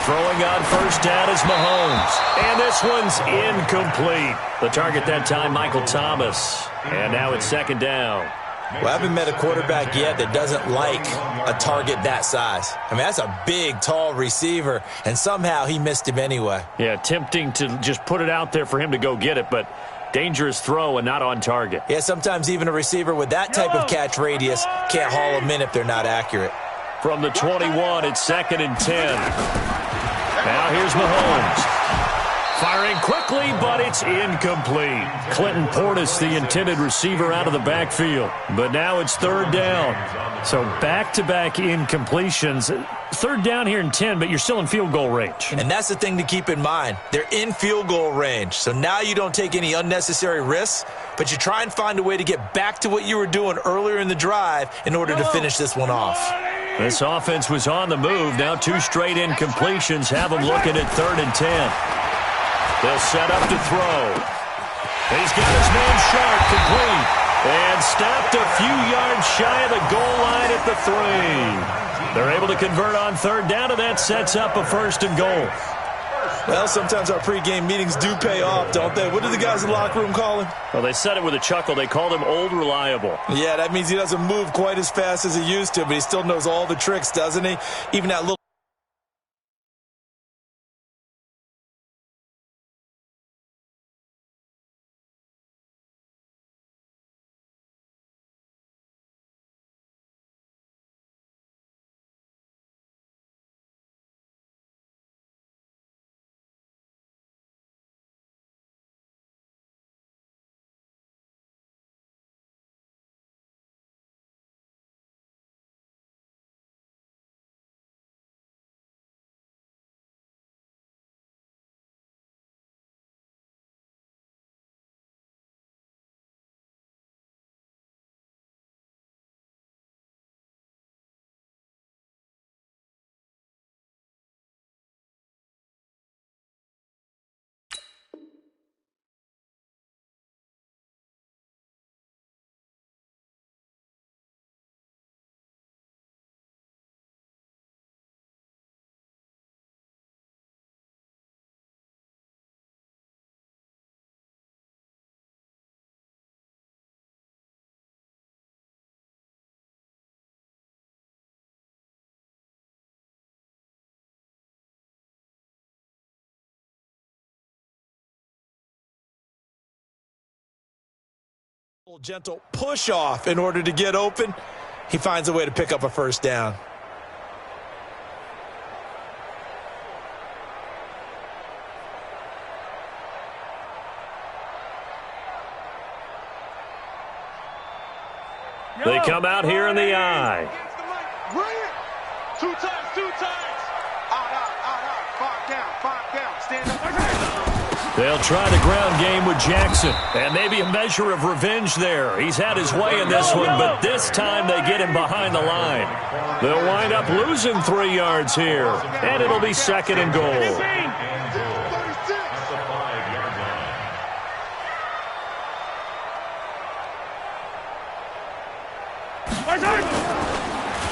Throwing on first down is Mahomes. And this one's incomplete. The target that time, Michael Thomas. And now it's second down. Well, I haven't met a quarterback yet that doesn't like a target that size. I mean, that's a big, tall receiver, and somehow he missed him anyway. Yeah, tempting to just put it out there for him to go get it, but dangerous throw and not on target. Yeah, sometimes even a receiver with that type of catch radius can't haul them in if they're not accurate. From the 21, it's second and 10. Now here's Mahomes. Firing quickly, but it's incomplete. Clinton Portis, the intended receiver, out of the backfield. But now it's third down. So back-to-back incompletions. Third down here in 10, but you're still in field goal range. And that's the thing to keep in mind. They're in field goal range. So now you don't take any unnecessary risks, but you try and find a way to get back to what you were doing earlier in the drive in order to finish this one off. This offense was on the move. Now two straight incompletions have them looking at third and 10. They'll set up to throw. He's got his man Sharp complete. And stopped a few yards shy of the goal line at the 3. They're able to convert on third down, and that sets up a first and goal. Well, sometimes our pregame meetings do pay off, don't they? What do the guys in the locker room call him? Well, they said it with a chuckle. They called him Old Reliable. Yeah, that means he doesn't move quite as fast as he used to, but he still knows all the tricks, doesn't he? Even that little... gentle push off in order to get open. He finds a way to pick up a first down. They come out here in the eye. Two times. Out. 5 down. Stand up. They'll try the ground game with Jackson. And maybe a measure of revenge there. He's had his way in this one, but this time they get him behind the line. They'll wind up losing 3 yards here. And it'll be second and goal.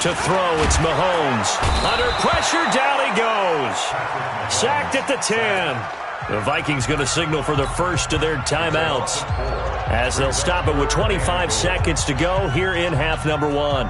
To throw, it's Mahomes. Under pressure, down he goes. Sacked at the 10. The Vikings going to signal for the first of their timeouts as they'll stop it with 25 seconds to go here in half number 1.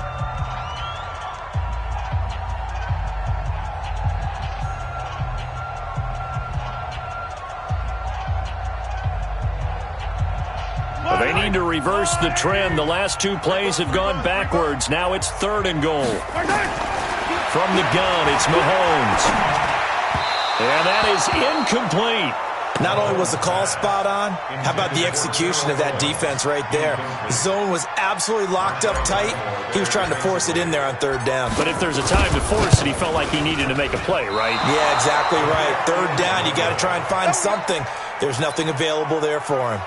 They need to reverse the trend. The last 2 plays have gone backwards. Now it's third and goal. From the gun, it's Mahomes. And that is incomplete. Not only was the call spot on, how about the execution of that defense right there? The zone was absolutely locked up tight. He was trying to force it in there on third down. But if there's a time to force it, he felt like he needed to make a play, right? Yeah, exactly right. Third down, you got to try and find something. There's nothing available there for him.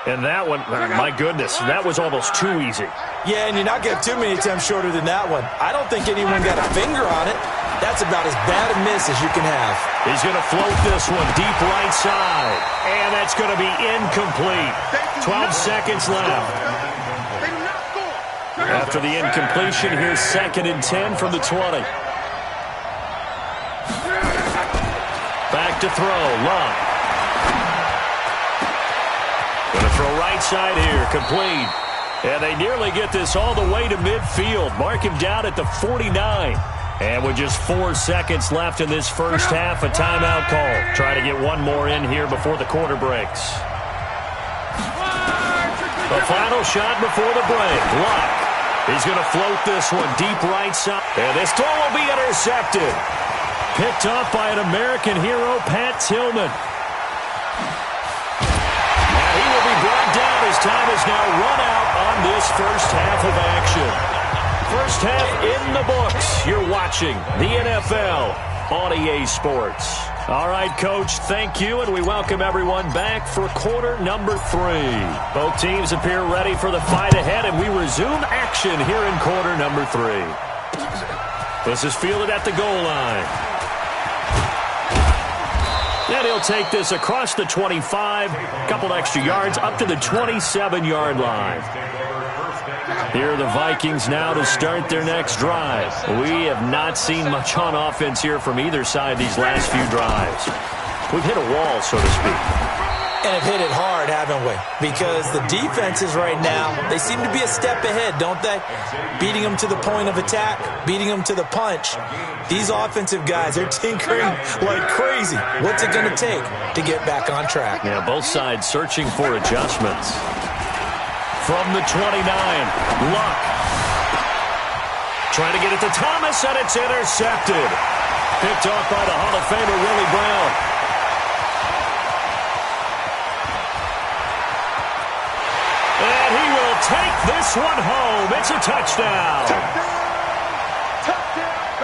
And that one, my goodness, that was almost too easy. Yeah, and you're not going to have too many attempts shorter than that one. I don't think anyone got a finger on it. That's about as bad a miss as you can have. He's going to float this one deep right side. And that's going to be incomplete. 12 seconds left. After the incompletion, here's 2nd and 10 from the 20. Back to throw, Luck. Going to throw right side here, complete. And they nearly get this all the way to midfield. Mark him down at the 49. And with just 4 seconds left in this first half, a timeout call. Try to get one more in here before the quarter breaks. The final shot before the break. Luck. He's going to float this one deep right side. And this throw will be intercepted. Picked off by an American hero, Pat Tillman. And he will be brought down as time is now run out on this first half of action. First half in the books. You're watching the NFL on EA Sports. All right, Coach, thank you, and we welcome everyone back for quarter number 3. Both teams appear ready for the fight ahead, and we resume action here in quarter number 3. This is fielded at the goal line. And he'll take this across the 25, a couple extra yards, up to the 27-yard line. Here are the Vikings now to start their next drive. We have not seen much on offense here from either side these last few drives. We've hit a wall, so to speak. And have hit it hard, haven't we? Because the defenses right now, they seem to be a step ahead, don't they? Beating them to the point of attack, beating them to the punch. These offensive guys, they're tinkering like crazy. What's it going to take to get back on track? Yeah, both sides searching for adjustments. From the 29, Luck. Trying to get it to Thomas, and it's intercepted. Picked off by the Hall of Famer, Willie Brown. And he will take this one home. It's a touchdown.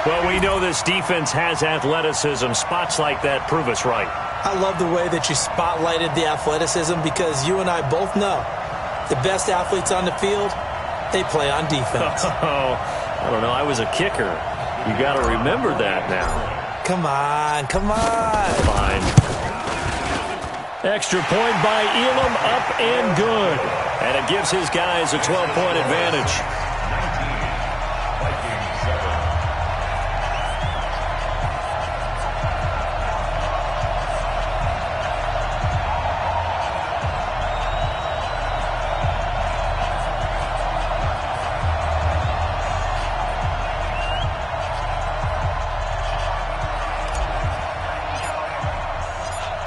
Well, we know this defense has athleticism. Spots like that prove us right. I love the way that you spotlighted the athleticism because you and I both know the best athletes on the field, they play on defense. Oh, I don't know. I was a kicker. You got to remember that now. Come on, come on. Fine. Extra point by Elam, up and good. And it gives his guys a 12-point advantage.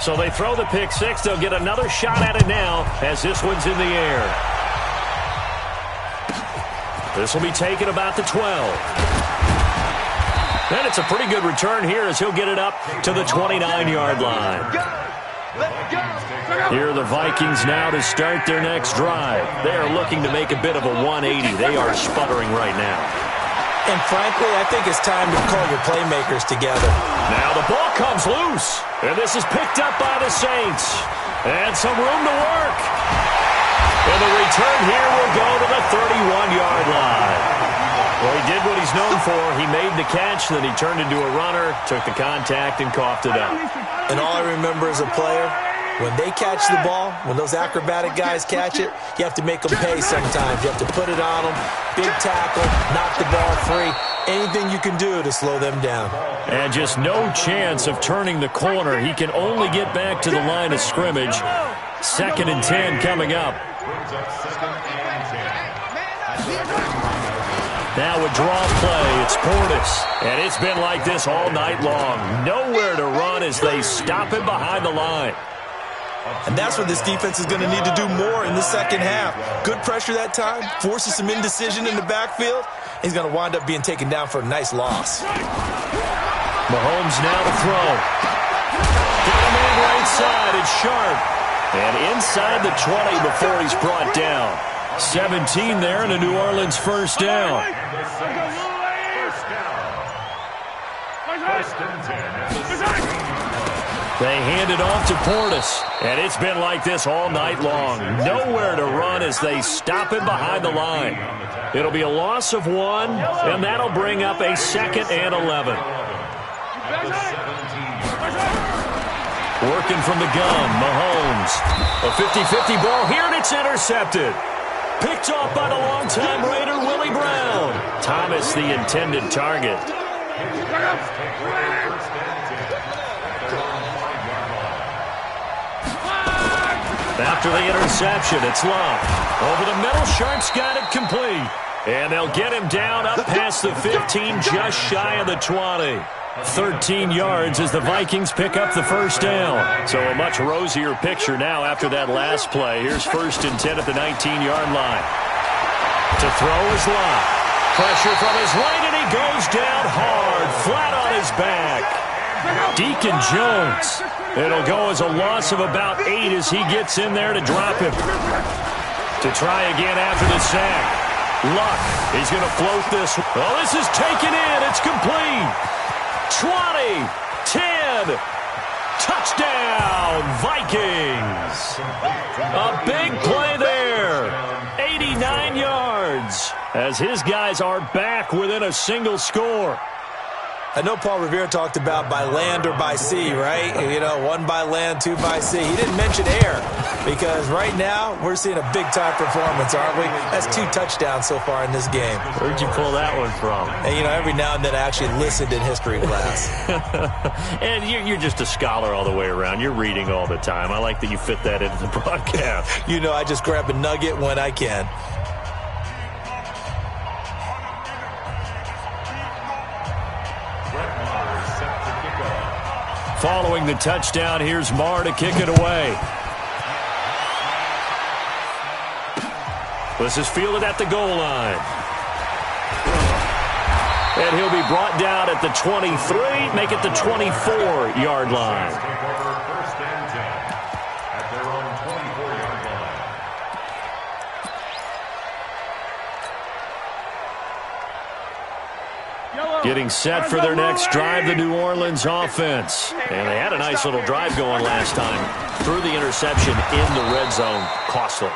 So they throw the pick six. They'll get another shot at it now as this one's in the air. This will be taken about the 12. And it's a pretty good return here as he'll get it up to the 29-yard line. Here are the Vikings now to start their next drive. They are looking to make a bit of a 180. They are sputtering right now. And frankly, I think it's time to call your playmakers together. Now the ball comes loose. And this is picked up by the Saints. And some room to work. And the return here will go to the 31-yard line. Well, he did what he's known for. He made the catch, then he turned into a runner, took the contact, and coughed it up. And all I remember as a player, when they catch the ball, when those acrobatic guys catch it, you have to make them pay sometimes. You have to put it on them, big tackle, knock the ball free. Anything you can do to slow them down. And just no chance of turning the corner. He can only get back to the line of scrimmage. 2nd and 10 coming up. Now a draw play. It's Portis. And it's been like this all night long. Nowhere to run as they stop him behind the line. And that's what this defense is going to need to do more in the second half. Good pressure that time, forces some indecision in the backfield. He's going to wind up being taken down for a nice loss. Mahomes now to throw. Got a man right outside. It's Sharp. And inside the 20 before he's brought down. 17 there and a New Orleans first down. They hand it off to Portis. And it's been like this all night long. Nowhere to run as they stop him behind the line. It'll be a loss of 1, and that'll bring up a 2nd and 11. Working from the gun, Mahomes. A 50-50 ball here, and it's intercepted. Picked off by the longtime Raider, Willie Brown. Thomas, the intended target. After the interception, it's Love. Over the middle, Sharp's got it complete. And they'll get him down up past the 15, just shy of the 20. 13 yards as the Vikings pick up the first down. So a much rosier picture now after that last play. Here's 1st and 10 at the 19-yard line. To throw is Love. Pressure from his right, and he goes down hard, flat on his back. Deacon Jones. It'll go as a loss of about 8 as he gets in there to drop him. To try again after the sack. Luck. He's going to float this. Oh, this is taken in. It's complete. 20, 10, touchdown, Vikings. A big play there. 89 yards as his guys are back within a single score. I know Paul Revere talked about by land or by sea, right? You know, 1 by land, 2 by sea. He didn't mention air because right now we're seeing a big-time performance, aren't we? That's 2 touchdowns so far in this game. Where'd you pull that one from? And, you know, every now and then I actually listened in history class. And you're just a scholar all the way around. You're reading all the time. I like that you fit that into the broadcast. You know, I just grab a nugget when I can. Following the touchdown, here's Marr to kick it away. This is fielded at the goal line. And he'll be brought down at the 23, make it the 24-yard line. Getting set for their next drive, the New Orleans offense. And they had a nice little drive going last time. Threw the interception in the red zone. Costly.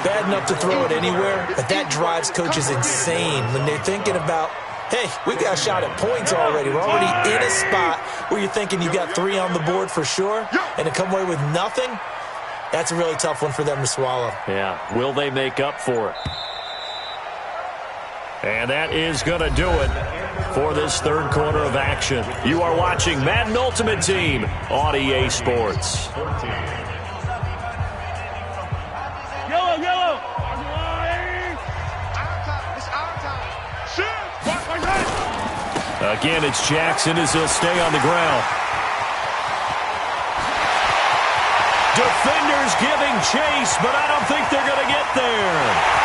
Bad enough to throw it anywhere, but that drives coaches insane when they're thinking about, hey, we got a shot at points already. We're already in a spot where you're thinking you got 3 on the board for sure, and to come away with nothing, that's a really tough one for them to swallow. Yeah, will they make up for it? And that is going to do it for this third quarter of action. You are watching Madden Ultimate Team on EA Sports. Yellow. Again, it's Jackson as he'll stay on the ground. Defenders giving chase, but I don't think they're going to get there.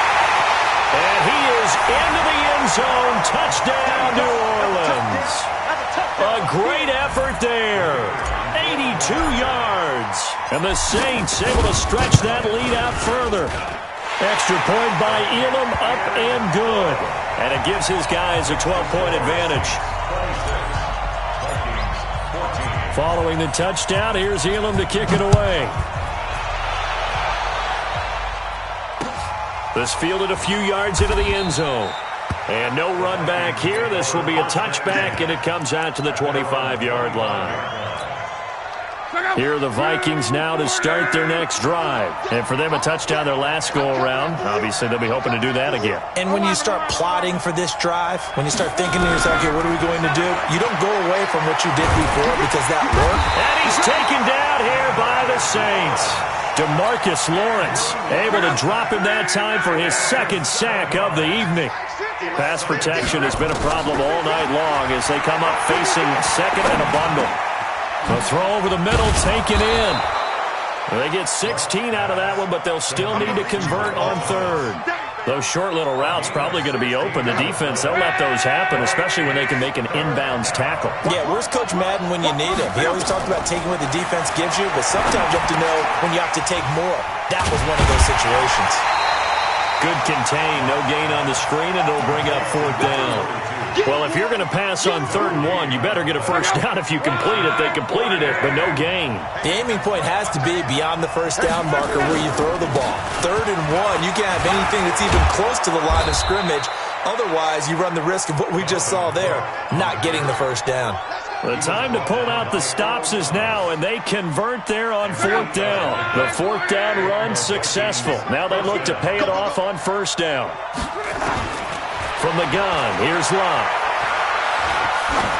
And he is into the end zone. Touchdown, New Orleans. A great effort there. 82 yards. And the Saints able to stretch that lead out further. Extra point by Elam, up and good. And it gives his guys a 12-point advantage. Following the touchdown, here's Elam to kick it away. This fielded a few yards into the end zone. And no run back here. This will be a touchback, and it comes out to the 25-yard line. Here are the Vikings now to start their next drive. And for them, a touchdown their last go-around. Obviously, they'll be hoping to do that again. And when you start plotting for this drive, when you start thinking to yourself, okay, what are we going to do? You don't go away from what you did before because that worked. And he's taken down here by the Saints. DeMarcus Lawrence able to drop him that time for his 2nd sack of the evening. Pass protection has been a problem all night long as they come up facing 2nd and a bundle. The throw over the middle, taken in. They get 16 out of that one, but they'll still need to convert on 3rd. Those short little routes probably going to be open. The defense, they'll let those happen, especially when they can make an inbounds tackle. Yeah, where's Coach Madden when you need him? He always talked about taking what the defense gives you, but sometimes you have to know when you have to take more. That was one of those situations. Good contain, no gain on the screen, and it'll bring up 4th down. Well, if you're going to pass on 3rd and 1, you better get a first down if you complete it. They completed it, but no gain. The aiming point has to be beyond the first down marker where you throw the ball. 3rd and 1, you can't have anything that's even close to the line of scrimmage. Otherwise, you run the risk of what we just saw there, not getting the first down. The time to pull out the stops is now, and they convert there on 4th down. The 4th down run successful. Now they look to pay it off on 1st down. From the gun, here's Love.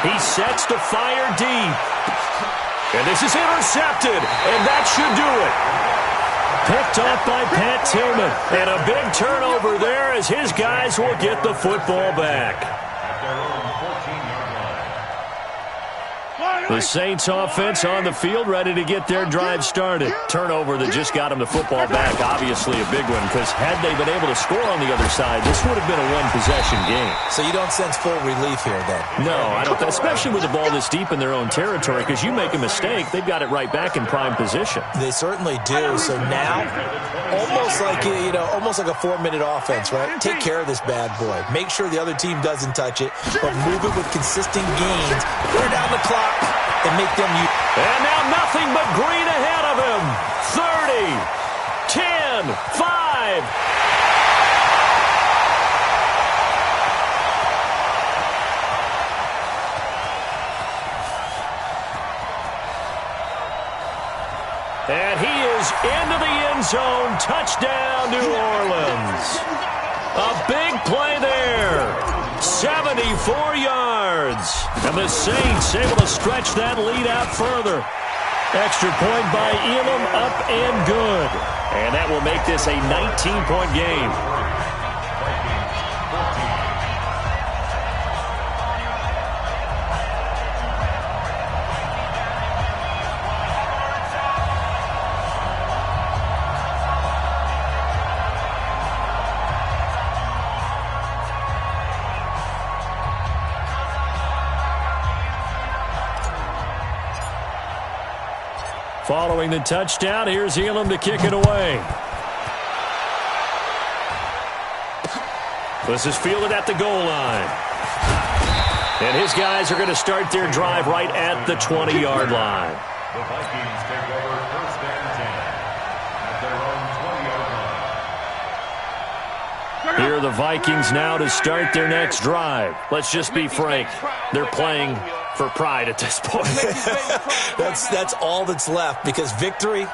He sets to fire deep. And this is intercepted, and that should do it. Picked off by Pat Tillman. And a big turnover there as his guys will get the football back. The Saints offense on the field, ready to get their drive started. Turnover that just got them the football back, obviously a big one, because had they been able to score on the other side, this would have been a one-possession game. So you don't sense full relief here, then? No, I don't, especially with the ball this deep in their own territory, because you make a mistake, they've got it right back in prime position. They certainly do. So now, almost like a 4-minute offense, right? Take care of this bad boy. Make sure the other team doesn't touch it, but move it with consistent gains. Wear down the clock. And make them use. And now nothing but green ahead of him. 30, 10, 5. And he is into the end zone. Touchdown, New Orleans. A big play there. 74 yards. And the Saints able to stretch that lead out further. Extra point by Elam, up and good. And that will make this a 19-point game. Following the touchdown, here's Elam to kick it away. This is fielded at the goal line. And his guys are going to start their drive right at the 20-yard line. The Vikings take over 1st and 10 at their own 20-yard line. Here are the Vikings now to start their next drive. Let's just be frank. They're playing for pride at this point. That's all that's left, because victory,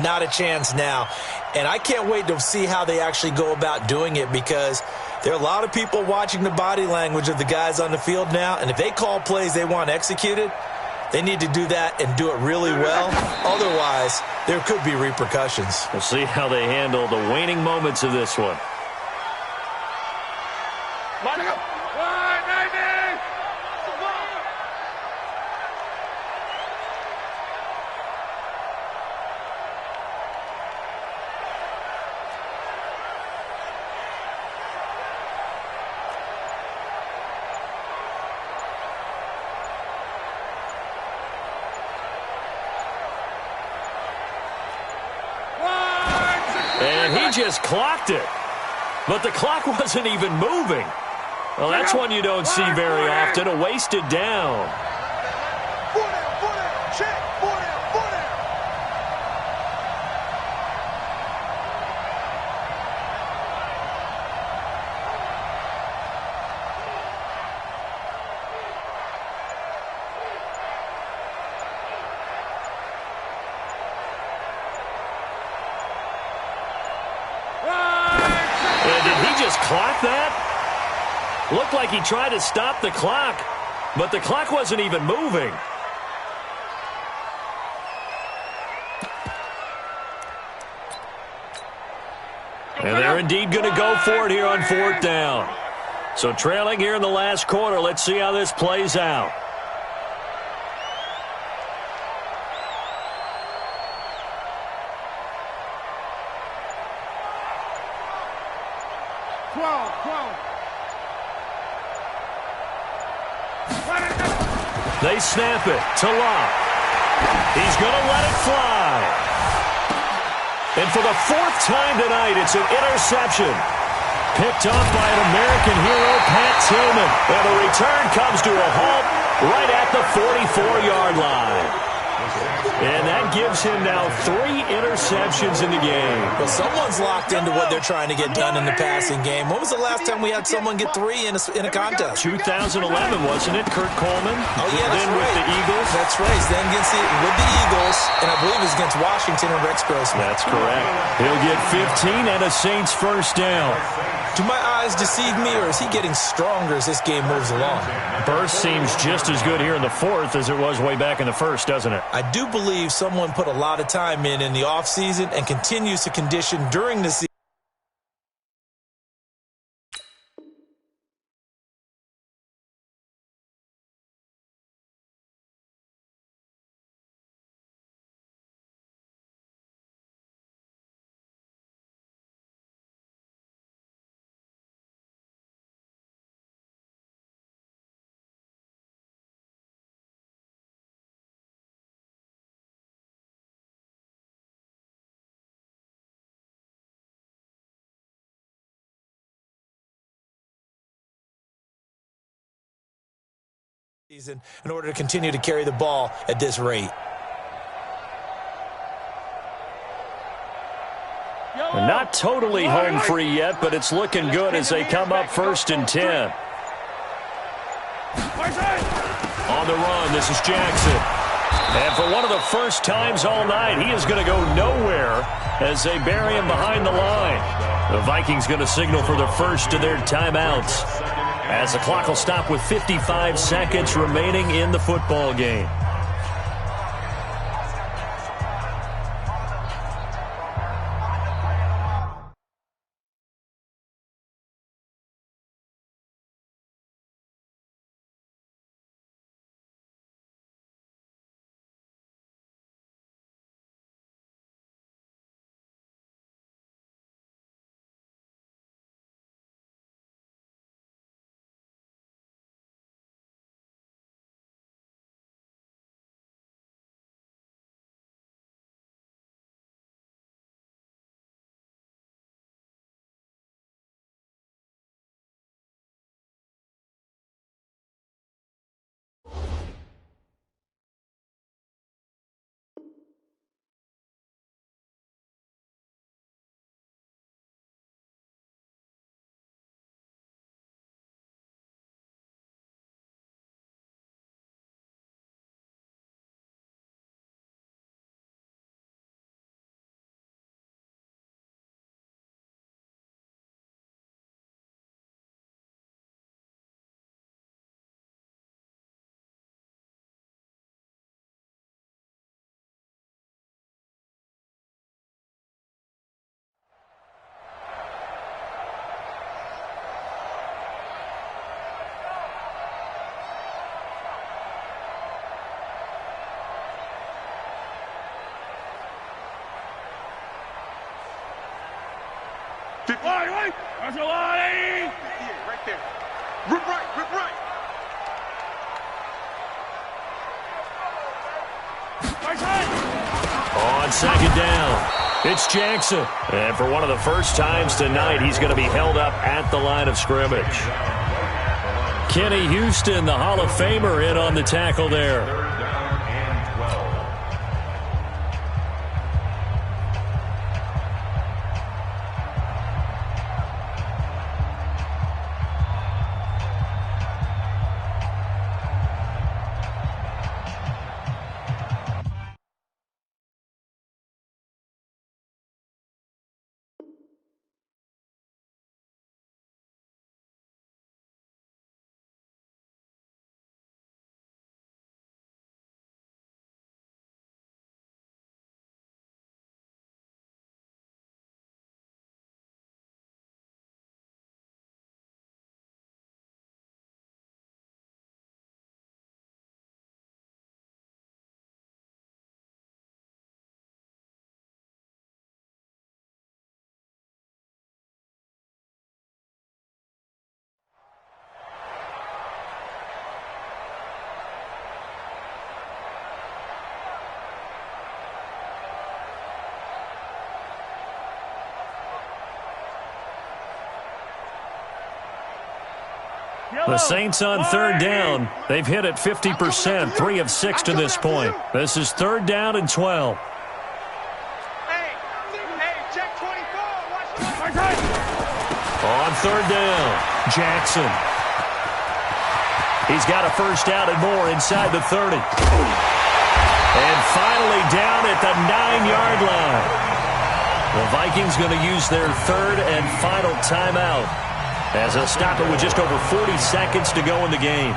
not a chance now. And I can't wait to see how they actually go about doing it, because there are a lot of people watching the body language of the guys on the field now, and if they call plays they want executed, they need to do that and do it really well. Otherwise, there could be repercussions. We'll see how they handle the waning moments of this one. And he just clocked it. But the clock wasn't even moving. Well, that's one you don't see very often, a wasted down. Clock that? Looked like he tried to stop the clock, but the clock wasn't even moving. And they're indeed going to go for it here on 4th down. So trailing here in the last quarter, let's see how this plays out. They snap it to Locke. He's going to let it fly. And for the fourth time tonight, it's an interception. Picked off by an American hero, Pat Tillman. And the return comes to a halt right at the 44-yard line. And that gives him now 3 interceptions in the game. Well, someone's locked into what they're trying to get done in the passing game. When was the last time we had someone get 3 in a contest? 2011, wasn't it? Kurt Coleman? Oh, yeah, that's then right. with the Eagles. That's right. Then with the Eagles, and I believe it's against Washington and Rex Grossman. That's correct. He'll get 15 and a Saints first down. Do my eyes deceive me, or is he getting stronger as this game moves along? Burst seems just as good here in the fourth as it was way back in the first, doesn't it? I do believe someone put a lot of time in the offseason and continues to condition during the season. In order to continue to carry the ball at this rate. Not totally home free yet, but it's looking good as they come up 1st and 10. On the run, this is Jackson. And for one of the first times all night, he is going to go nowhere as they bury him behind the line. The Vikings going to signal for the first of their timeouts, as the clock will stop with 55 seconds remaining in the football game. Right. That's a lot, right there. Rip right. On 2nd down, it's Jackson. And for one of the first times tonight, he's going to be held up at the line of scrimmage. Kenny Houston, the Hall of Famer, in on the tackle there. The Saints on third down. They've hit it 50%, 3 of 6 to this point. This is 3rd down and 12. Hey, check 24. On 3rd down, Jackson. He's got a first down and more inside the 30. And finally down at the 9-yard line. The Vikings going to use their 3rd and final timeout as they'll stop it with just over 40 seconds to go in the game.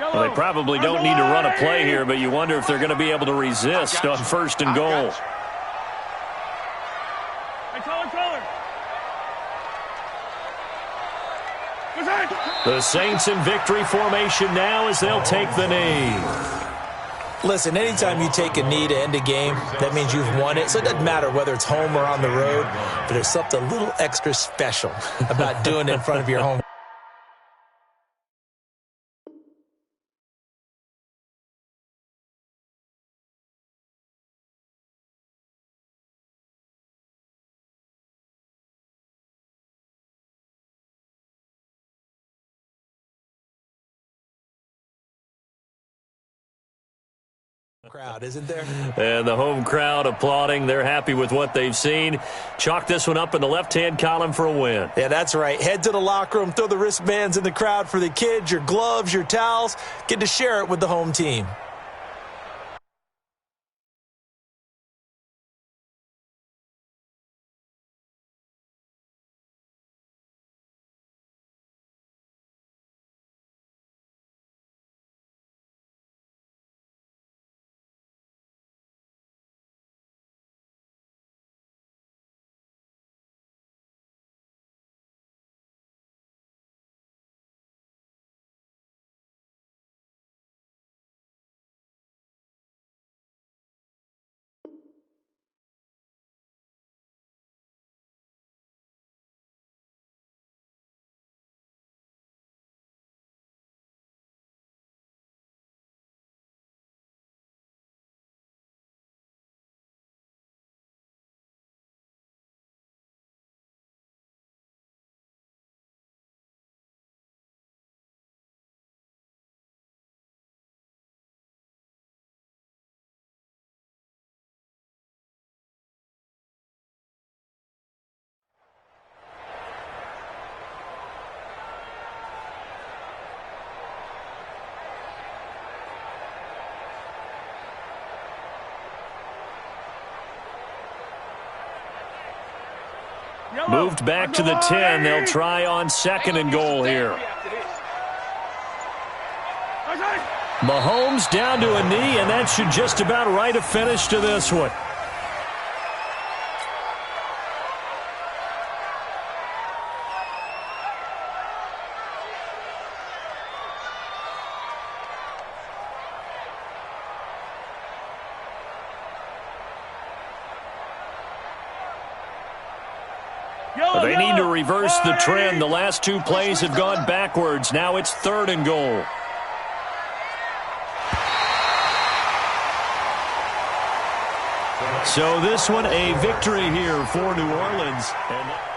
Well, they probably don't need to run a play here, but you wonder if they're going to be able to resist on 1st and goal. The Saints in victory formation now as they'll take the knee. Listen, anytime you take a knee to end a game, that means you've won it. So it doesn't matter whether it's home or on the road, but there's something a little extra special about doing it in front of your home. Crowd, isn't there? And the home crowd applauding. They're happy with what they've seen. Chalk this one up in the left-hand column for a win. Yeah, that's right. Head to the locker room, throw the wristbands in the crowd for the kids, your gloves, your towels. Get to share it with the home team. Moved back to the 10. They'll try on 2nd and goal here. Mahomes down to a knee, and that should just about write a finish to this one. They need to reverse the trend. The last 2 plays have gone backwards. Now it's 3rd and goal. So this one a victory here for New Orleans. And